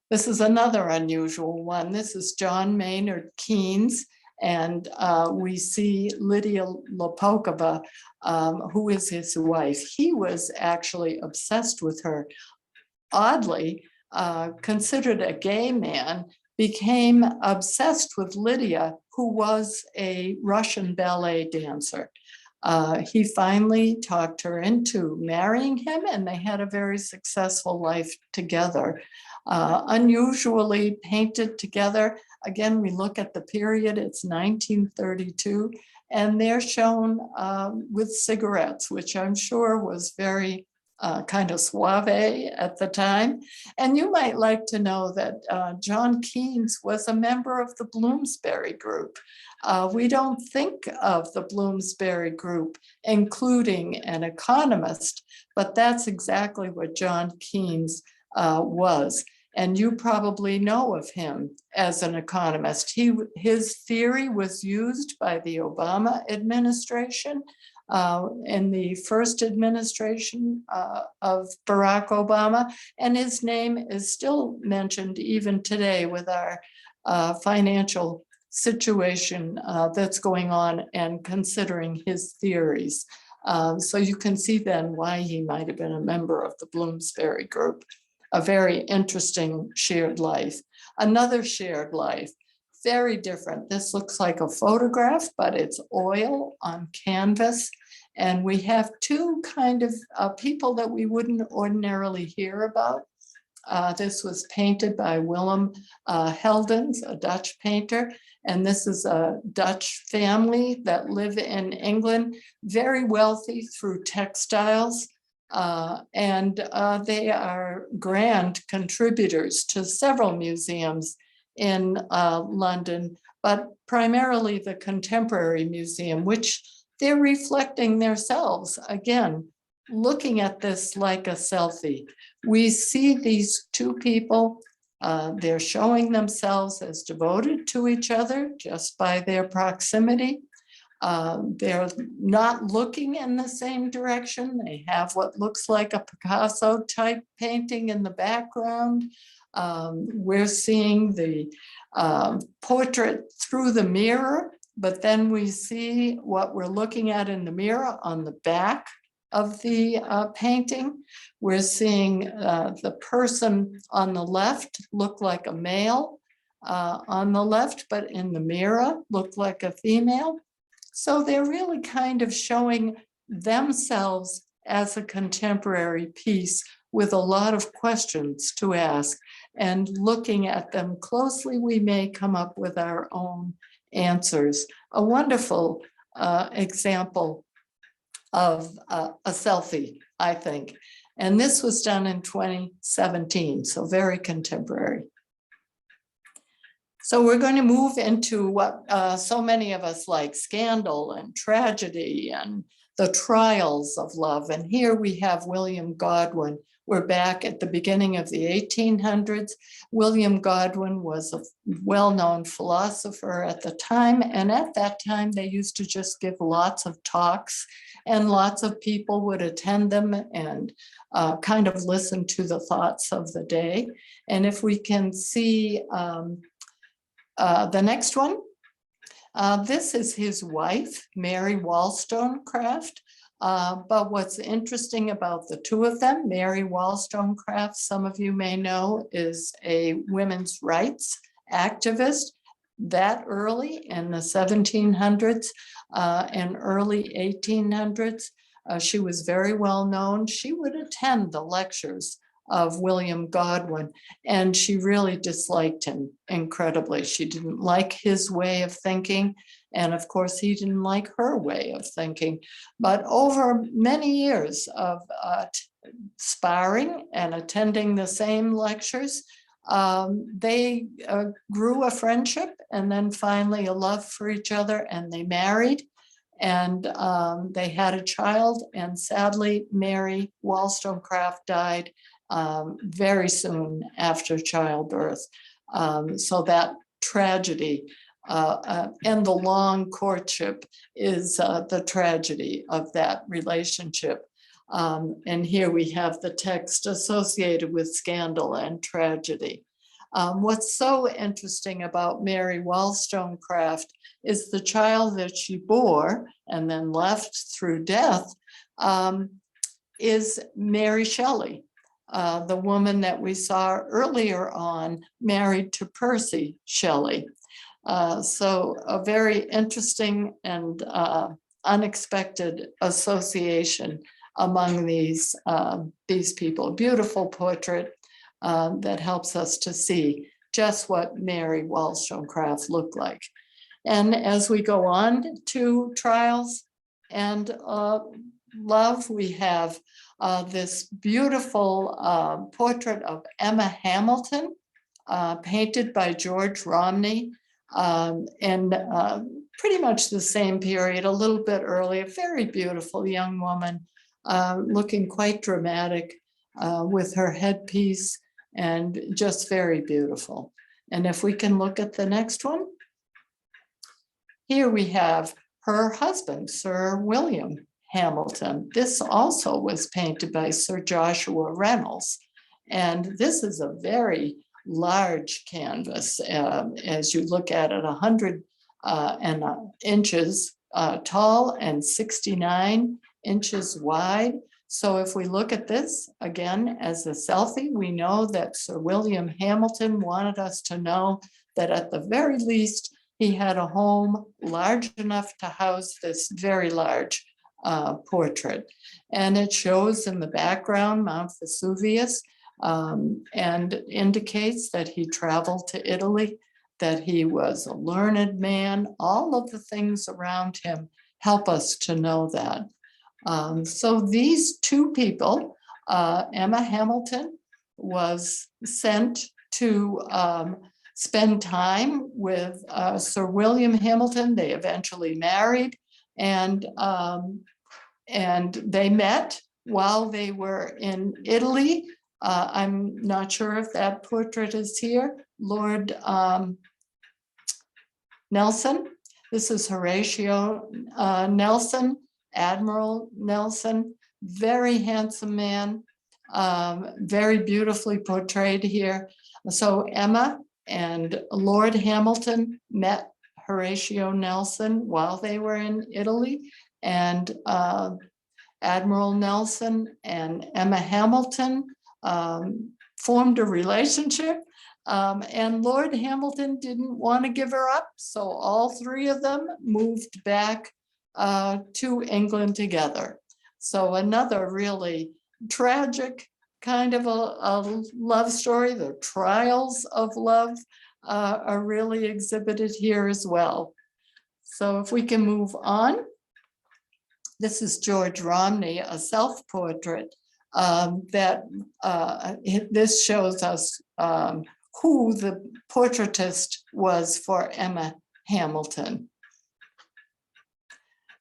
This is another unusual one. This is John Maynard Keynes, and we see Lydia Lopokova, who is his wife. He was actually obsessed with her. Oddly, considered a gay man, became obsessed with Lydia, who was a Russian ballet dancer. He finally talked her into marrying him, and they had a very successful life together. Unusually painted together. Again, we look at the period, it's 1932, and they're shown with cigarettes, which I'm sure was very kind of suave at the time. And you might like to know that John Keynes was a member of the Bloomsbury Group. We don't think of the Bloomsbury Group including an economist, but that's exactly what John Keynes was. And you probably know of him as an economist. His theory was used by the Obama administration in the first administration of Barack Obama, and his name is still mentioned even today with our financial situation that's going on and considering his theories. So you can see then why he might have been a member of the Bloomsbury Group. A very interesting shared life. Another shared life, very different. This looks like a photograph, but it's oil on canvas. And we have two kind of people that we wouldn't ordinarily hear about. This was painted by Willem Heldens, a Dutch painter. And this is a Dutch family that live in England, very wealthy through textiles. And they are grand contributors to several museums in London, but primarily the Contemporary Museum, which they're reflecting themselves. Again, looking at this like a selfie. We see these two people, they're showing themselves as devoted to each other just by their proximity. They're not looking in the same direction. They have what looks like a Picasso type painting in the background. We're seeing the portrait through the mirror, but then we see what we're looking at in the mirror on the back of the painting. We're seeing the person on the left look like a male on the left, but in the mirror look like a female. So they're really kind of showing themselves as a contemporary piece with a lot of questions to ask. And looking at them closely, we may come up with our own answers. A wonderful example of a selfie, I think. And this was done in 2017, so very contemporary. So we're going to move into what so many of us like, scandal and tragedy and the trials of love. And here we have William Godwin. We're back at the beginning of the 1800s. William Godwin was a well-known philosopher at the time. And at that time, they used to just give lots of talks and lots of people would attend them and kind of listen to the thoughts of the day. And if we can see the next one. This is his wife, Mary Wallstonecraft. But what's interesting about the two of them, Mary Wallstonecraft, some of you may know, is a women's rights activist that early in the 1700s and early 1800s. She was very well known. She would attend the lectures of William Godwin, and she really disliked him incredibly. She didn't like his way of thinking, and of course he didn't like her way of thinking. But over many years of sparring and attending the same lectures, they grew a friendship, and then finally a love for each other, and they married. And they had a child, and sadly, Mary Wollstonecraft died very soon after childbirth. So that tragedy and the long courtship is the tragedy of that relationship. And here we have the text associated with scandal and tragedy. What's so interesting about Mary Wollstonecraft is the child that she bore and then left through death is Mary Shelley, the woman that we saw earlier on married to Percy Shelley. So a very interesting and unexpected association among these people. Beautiful portrait that helps us to see just what Mary Wollstonecraft looked like. And as we go on to Trials and Love, we have this beautiful portrait of Emma Hamilton, painted by George Romney, and pretty much the same period, a little bit earlier. Very beautiful young woman, looking quite dramatic with her headpiece, and just very beautiful. And if we can look at the next one. Here we have her husband, Sir William Hamilton. This also was painted by Sir Joshua Reynolds. And this is a very large canvas. As you look at it, 100 inches tall and 69 inches wide. So if we look at this again as a selfie, we know that Sir William Hamilton wanted us to know that at the very least, he had a home large enough to house this very large portrait. And it shows in the background Mount Vesuvius, and indicates that he traveled to Italy, that he was a learned man. All of the things around him help us to know that. So these two people, Emma Hamilton was sent to spend time with Sir William Hamilton. They eventually married, and they met while they were in Italy. I'm not sure if that portrait is here. Lord Nelson. This is Horatio Nelson, Admiral Nelson, very handsome man, very beautifully portrayed here. So Emma and Lord Hamilton met Horatio Nelson while they were in Italy, and Admiral Nelson and Emma Hamilton formed a relationship, and Lord Hamilton didn't want to give her up, so all three of them moved back to England together. So another really tragic kind of a love story. The trials of love are really exhibited here as well. So if we can move on. This is George Romney, a self-portrait this shows us who the portraitist was for Emma Hamilton.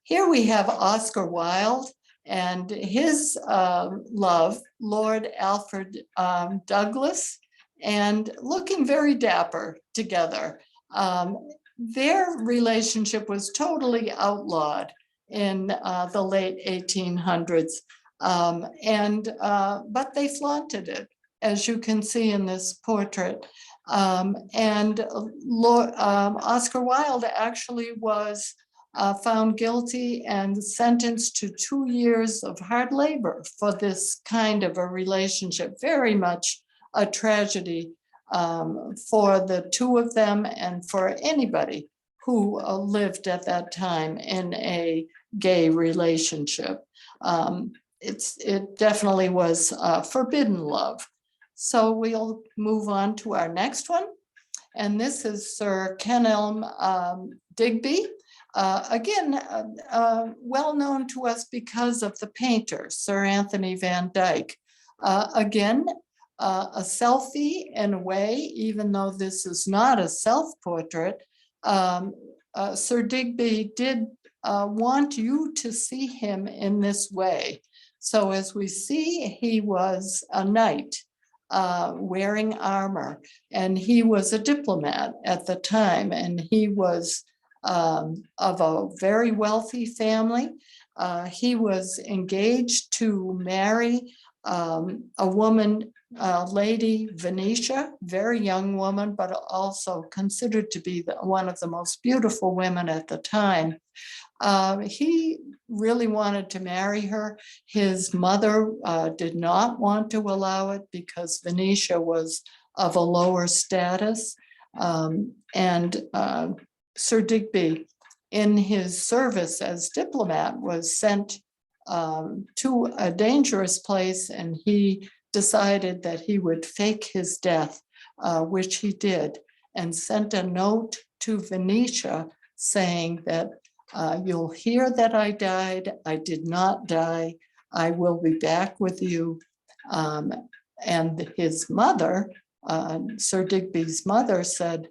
Here we have Oscar Wilde and his love, Lord Alfred Douglas, and looking very dapper together. Their relationship was totally outlawed in the late 1800s, but they flaunted it, as you can see in this portrait. Oscar Wilde actually was found guilty and sentenced to 2 years of hard labor for this kind of a relationship. Very much a tragedy for the two of them and for anybody who lived at that time in a gay relationship. It definitely was forbidden love So we'll move on to our next one. And this is Sir Ken Elm Digby. Again, well known to us because of the painter, Sir Anthony Van Dyck. Again, a selfie in a way, even though this is not a self-portrait. Sir Digby did want you to see him in this way. So as we see, he was a knight wearing armor, and he was a diplomat at the time, and he was of a very wealthy family. He was engaged to marry a woman, Lady Venetia, very young woman, but also considered to be one of the most beautiful women at the time. He really wanted to marry her. His mother did not want to allow it because Venetia was of a lower status. And Sir Digby, in his service as diplomat, was sent to a dangerous place, and he decided that he would fake his death, which he did, and sent a note to Venetia saying that you'll hear that I died. I did not die. I will be back with you. And his mother, Sir Digby's mother, said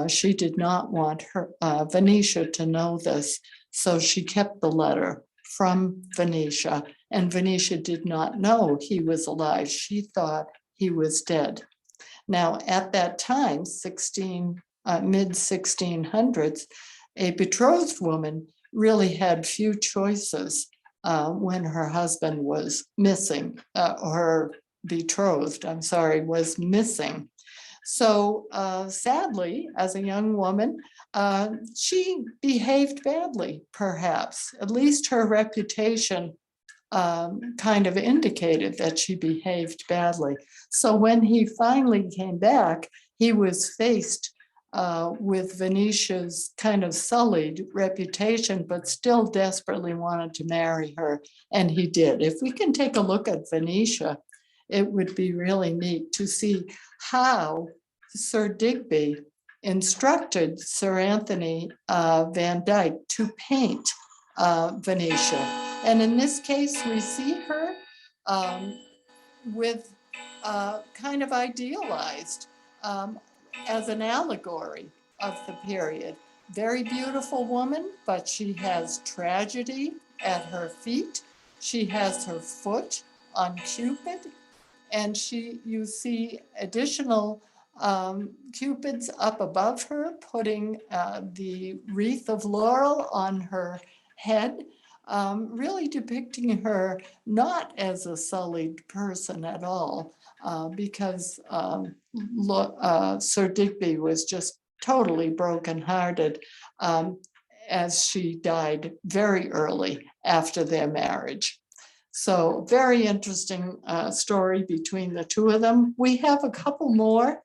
she did not want her Venetia to know this. So she kept the letter from Venetia, and Venetia did not know he was alive. She thought he was dead. Now, at that time, mid 1600s, a betrothed woman really had few choices when her husband was missing, her betrothed, was missing. So sadly, as a young woman, she behaved badly, perhaps. At least her reputation kind of indicated that she behaved badly. So when he finally came back, he was faced with Venetia's kind of sullied reputation, but still desperately wanted to marry her, and he did. If we can take a look at Venetia, it would be really neat to see how Sir Digby instructed Sir Anthony Van Dyck to paint Venetia. And in this case, we see her with kind of idealized as an allegory of the period. Very beautiful woman, but she has tragedy at her feet. She has her foot on Cupid, and you see additional Cupids up above her, putting the wreath of laurel on her head, really depicting her not as a sullied person at all, because Sir Digby was just totally brokenhearted as she died very early after their marriage. So very interesting story between the two of them. We have a couple more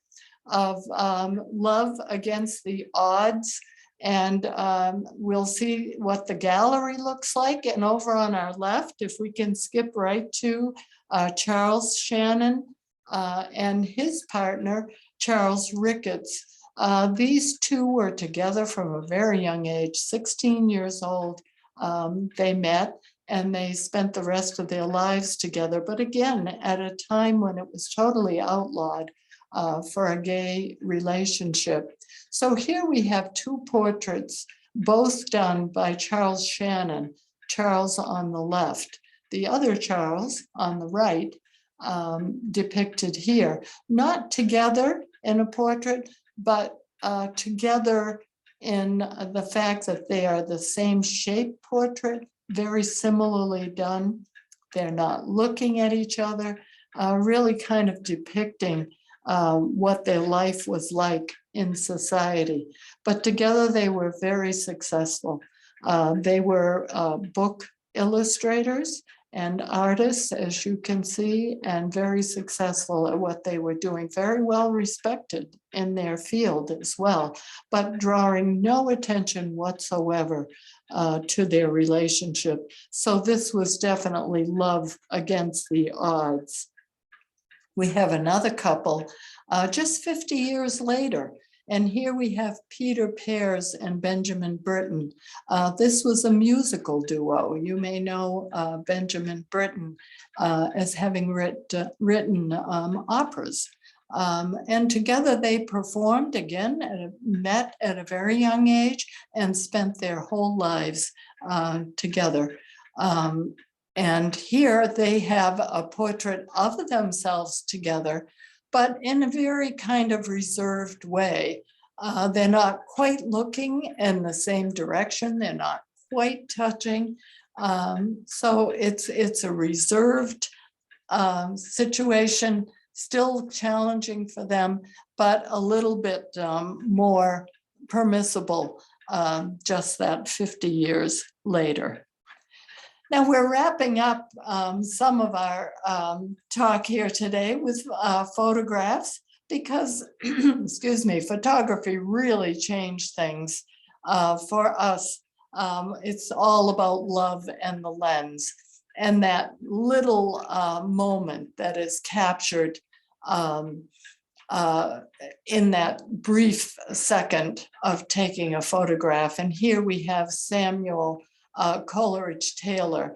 of love against the odds, and we'll see what the gallery looks like. And over on our left, if we can skip right to Charles Shannon and his partner, Charles Ricketts. These two were together from a very young age, 16 years old. They met and they spent the rest of their lives together. But again, at a time when it was totally outlawed for a gay relationship. So here we have two portraits, both done by Charles Shannon, Charles on the left, the other Charles on the right, depicted here, not together in a portrait, but together in the fact that they are the same shape portrait, very similarly done. They're not looking at each other, really kind of depicting what their life was like in society. But together they were very successful. They were book illustrators and artists, as you can see, and very successful at what they were doing, very well respected in their field as well, but drawing no attention whatsoever to their relationship. So this was definitely love against the odds. We have another couple just 50 years later. And here we have Peter Pears and Benjamin Britten. This was a musical duo. You may know Benjamin Britten as having written operas. And together they performed again, met at a very young age and spent their whole lives together. And here they have a portrait of themselves together, but in a very kind of reserved way. They're not quite looking in the same direction. They're not quite touching. So it's a reserved situation, still challenging for them, but a little bit more permissible just that 50 years later. Now we're wrapping up some of our talk here today with photographs because, excuse me, photography really changed things for us. It's all about love and the lens, and that little moment that is captured in that brief second of taking a photograph. And here we have Samuel Coleridge Taylor,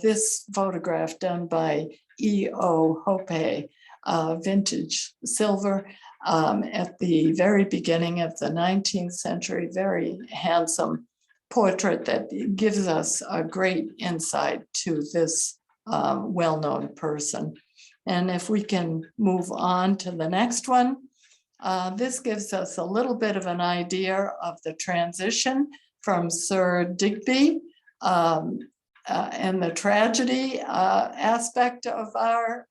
this photograph done by E.O. Hope, vintage silver at the very beginning of the 19th century, very handsome portrait that gives us a great insight to this well-known person. And if we can move on to the next one, this gives us a little bit of an idea of the transition from Sir Digby and the tragedy aspect of our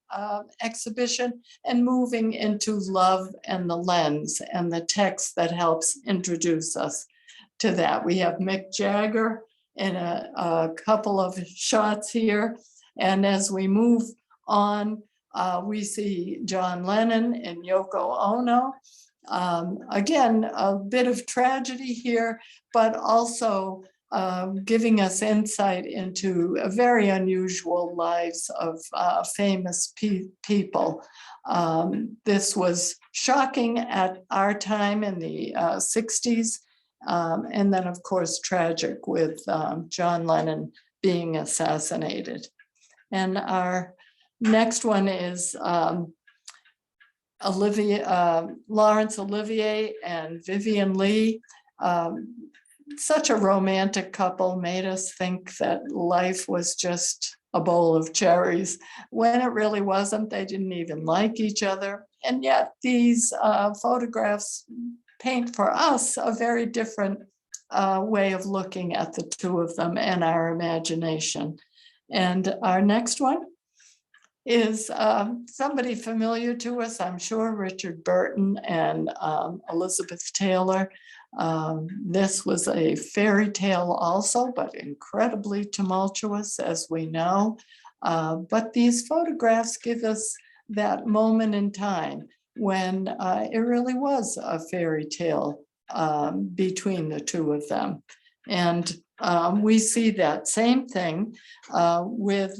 exhibition, and moving into love and the lens and the text that helps introduce us to that. We have Mick Jagger in a couple of shots here. And as we move on, we see John Lennon and Yoko Ono. Again, a bit of tragedy here, but also giving us insight into very unusual lives of famous people. This was shocking at our time in the 60s, and then of course tragic with John Lennon being assassinated. And our next one is Laurence Olivier and Vivian Leigh. Such a romantic couple, made us think that life was just a bowl of cherries when it really wasn't. They didn't even like each other. And yet these photographs paint for us a very different way of looking at the two of them and our imagination. And our next one is somebody familiar to us, I'm sure, Richard Burton and Elizabeth Taylor. This was a fairy tale also, but incredibly tumultuous, as we know. But these photographs give us that moment in time when it really was a fairy tale between the two of them. And we see that same thing with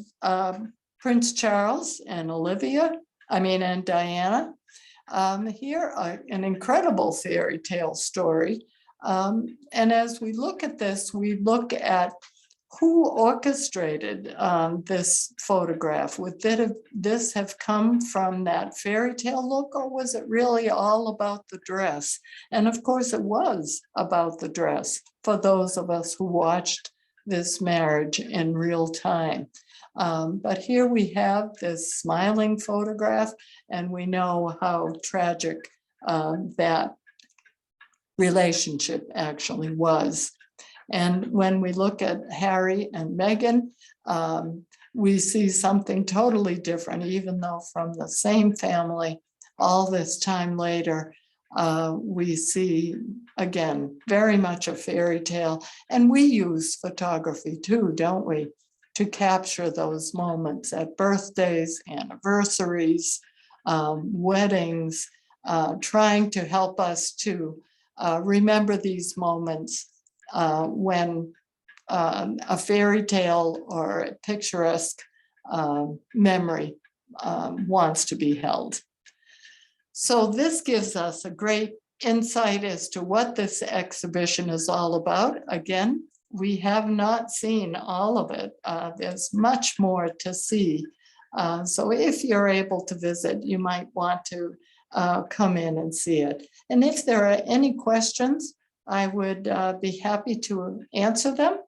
Prince Charles and and Diana. Here, an incredible fairy tale story. And as we look at this, we look at who orchestrated this photograph. Would this have come from that fairy tale look, or was it really all about the dress? And of course, it was about the dress for those of us who watched this marriage in real time. But here we have this smiling photograph, and we know how tragic that relationship actually was. And when we look at Harry and Meghan, we see something totally different, even though from the same family, all this time later, we see, again, very much a fairy tale. And we use photography too, don't we, to capture those moments at birthdays, anniversaries, weddings, trying to help us to remember these moments when a fairy tale or a picturesque memory wants to be held. So this gives us a great insight as to what this exhibition is all about. Again, we have not seen all of it. There's much more to see. So if you're able to visit, you might want to come in and see it. And if there are any questions, I would be happy to answer them.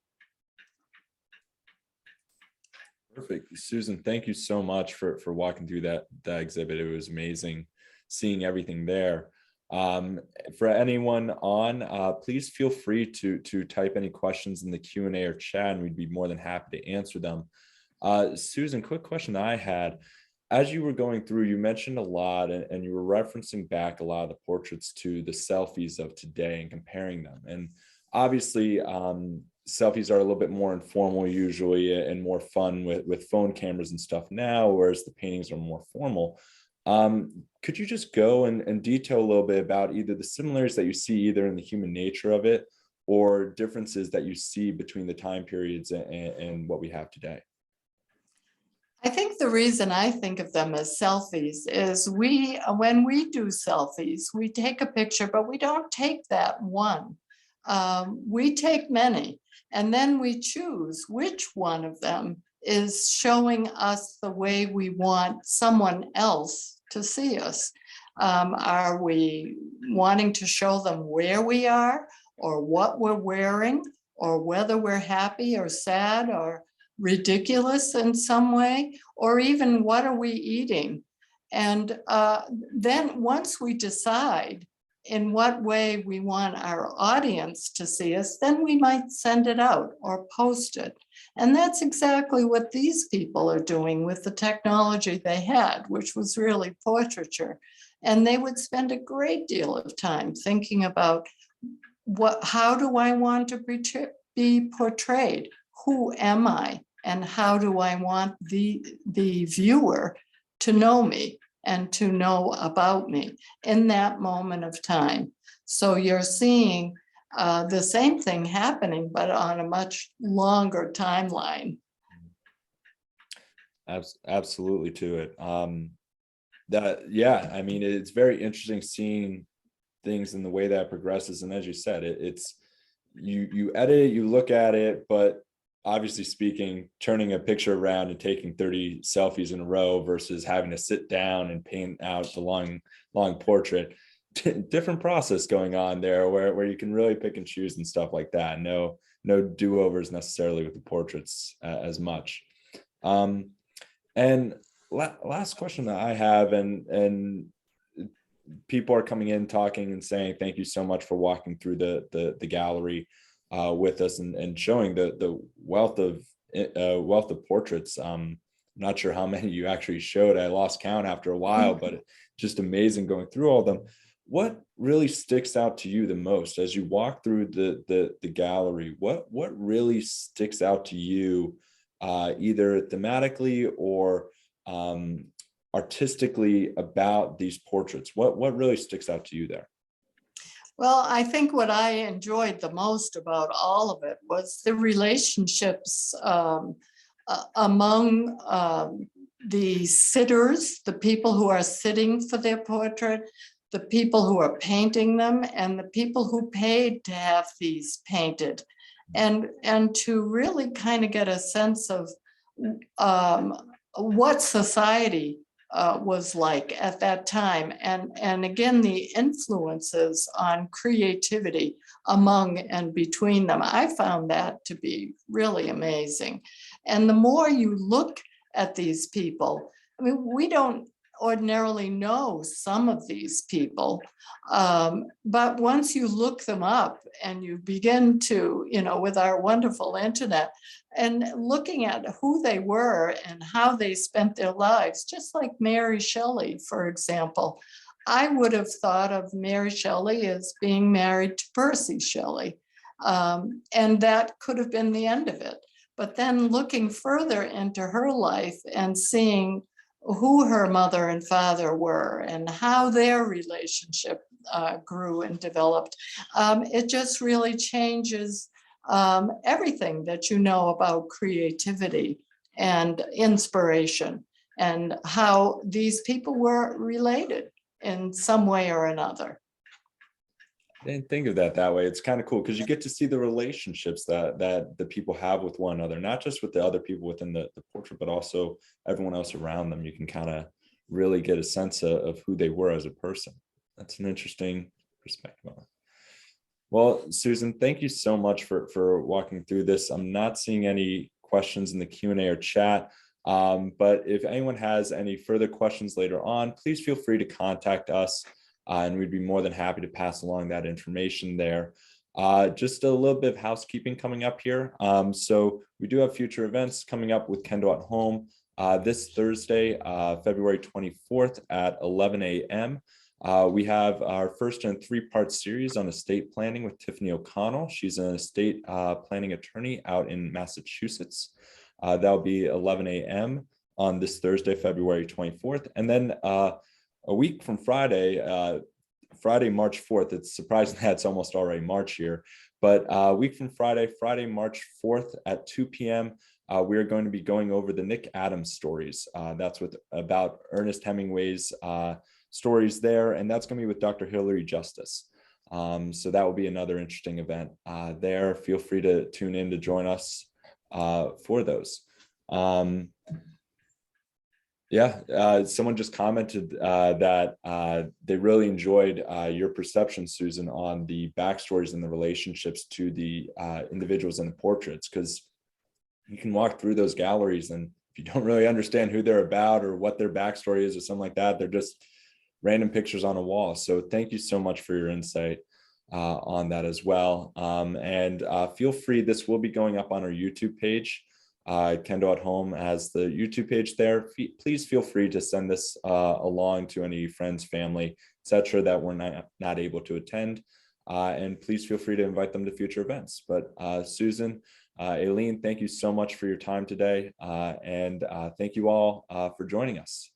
Perfect. Susan, thank you so much for walking through that exhibit. It was amazing seeing everything there. For anyone on, please feel free to type any questions in the Q&A or chat, and we'd be more than happy to answer them. Susan, quick question that I had. As you were going through, you mentioned a lot, and you were referencing back a lot of the portraits to the selfies of today and comparing them. And obviously, selfies are a little bit more informal usually and more fun with phone cameras and stuff now, whereas the paintings are more formal. Could you just go and detail a little bit about either the similarities that you see either in the human nature of it or differences that you see between the time periods and what we have today? I think the reason I think of them as selfies is when we do selfies, we take a picture, but we don't take that one. We take many, and then we choose which one of them is showing us the way we want someone else to see us. Are we wanting to show them where we are or what we're wearing or whether we're happy or sad or ridiculous in some way, or even what are we eating? And then once we decide in what way we want our audience to see us, then we might send it out or post it. And that's exactly what these people are doing with the technology they had, which was really portraiture. And they would spend a great deal of time thinking about how do I want to be portrayed? Who am I? And how do I want the viewer to know me and to know about me in that moment of time? So you're seeing the same thing happening, but on a much longer timeline. Absolutely to it. Yeah, I mean, it's very interesting seeing things in the way that progresses. And as you said, it's you edit it, you look at it, but obviously speaking, turning a picture around and taking 30 selfies in a row versus having to sit down and paint out the long portrait, different process going on there where you can really pick and choose and stuff like that. No do-overs necessarily with the portraits as much. And last question that I have, and people are coming in talking and saying thank you so much for walking through the gallery with us and showing the wealth of portraits. I'm not sure how many you actually showed. I lost count after a while, but just amazing going through all of them. What really sticks out to you the most as you walk through the gallery? What really sticks out to you, either thematically or artistically about these portraits? What really sticks out to you there? Well, I think what I enjoyed the most about all of it was the relationships among the sitters, the people who are sitting for their portrait, the people who are painting them, and the people who paid to have these painted, and to really kind of get a sense of what society was like at that time, and again the influences on creativity among and between them. I found that to be really amazing. And the more you look at these people, I mean, we don't ordinarily know some of these people, but once you look them up and you begin to, with our wonderful internet, and looking at who they were and how they spent their lives, just like Mary Shelley, for example. I would have thought of Mary Shelley as being married to Percy Shelley, and that could have been the end of it. But then looking further into her life and seeing who her mother and father were and how their relationship grew and developed, it just really changes everything that you know about creativity and inspiration. and how these people were related in some way or another. I didn't think of that way. It's kind of cool because you get to see the relationships that the people have with one another, not just with the other people within the portrait, but also everyone else around them. You can kind of really get a sense of who they were as a person. That's an interesting perspective on it. Well, Susan, thank you so much for walking through this. I'm not seeing any questions in the Q&A or chat, but if anyone has any further questions later on, please feel free to contact us, and we'd be more than happy to pass along that information there. Just a little bit of housekeeping coming up here. So we do have future events coming up with Kendal at Home this Thursday, February 24th at 11 a.m. We have our first in a 3-part series on estate planning with Tiffany O'Connell. She's an estate planning attorney out in Massachusetts. That'll be 11 a.m. on this Thursday, February 24th. And then a week from Friday, March 4th, it's surprising that it's almost already March here, but a week from Friday, March 4th at 2 p.m., we are going to be going over the Nick Adams stories. That's about Ernest Hemingway's stories there, and that's going to be with Dr. Hilary Justice. So that will be another interesting event there. Feel free to tune in to join us for those. Someone just commented that they really enjoyed your perception, Susan, on the backstories and the relationships to the individuals in the portraits, because you can walk through those galleries and if you don't really understand who they're about or what their backstory is or something like that, they're just random pictures on a wall. So thank you so much for your insight on that as well. And feel free, this will be going up on our YouTube page. Kendal at Home has the YouTube page there. Please feel free to send this along to any friends, family, etc. that we're not able to attend. And please feel free to invite them to future events. But Susan, Aileen, thank you so much for your time today. And thank you all for joining us.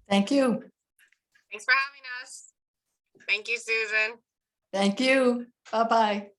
Thank you. Thanks for having us. Thank you, Susan. Thank you. Bye-bye.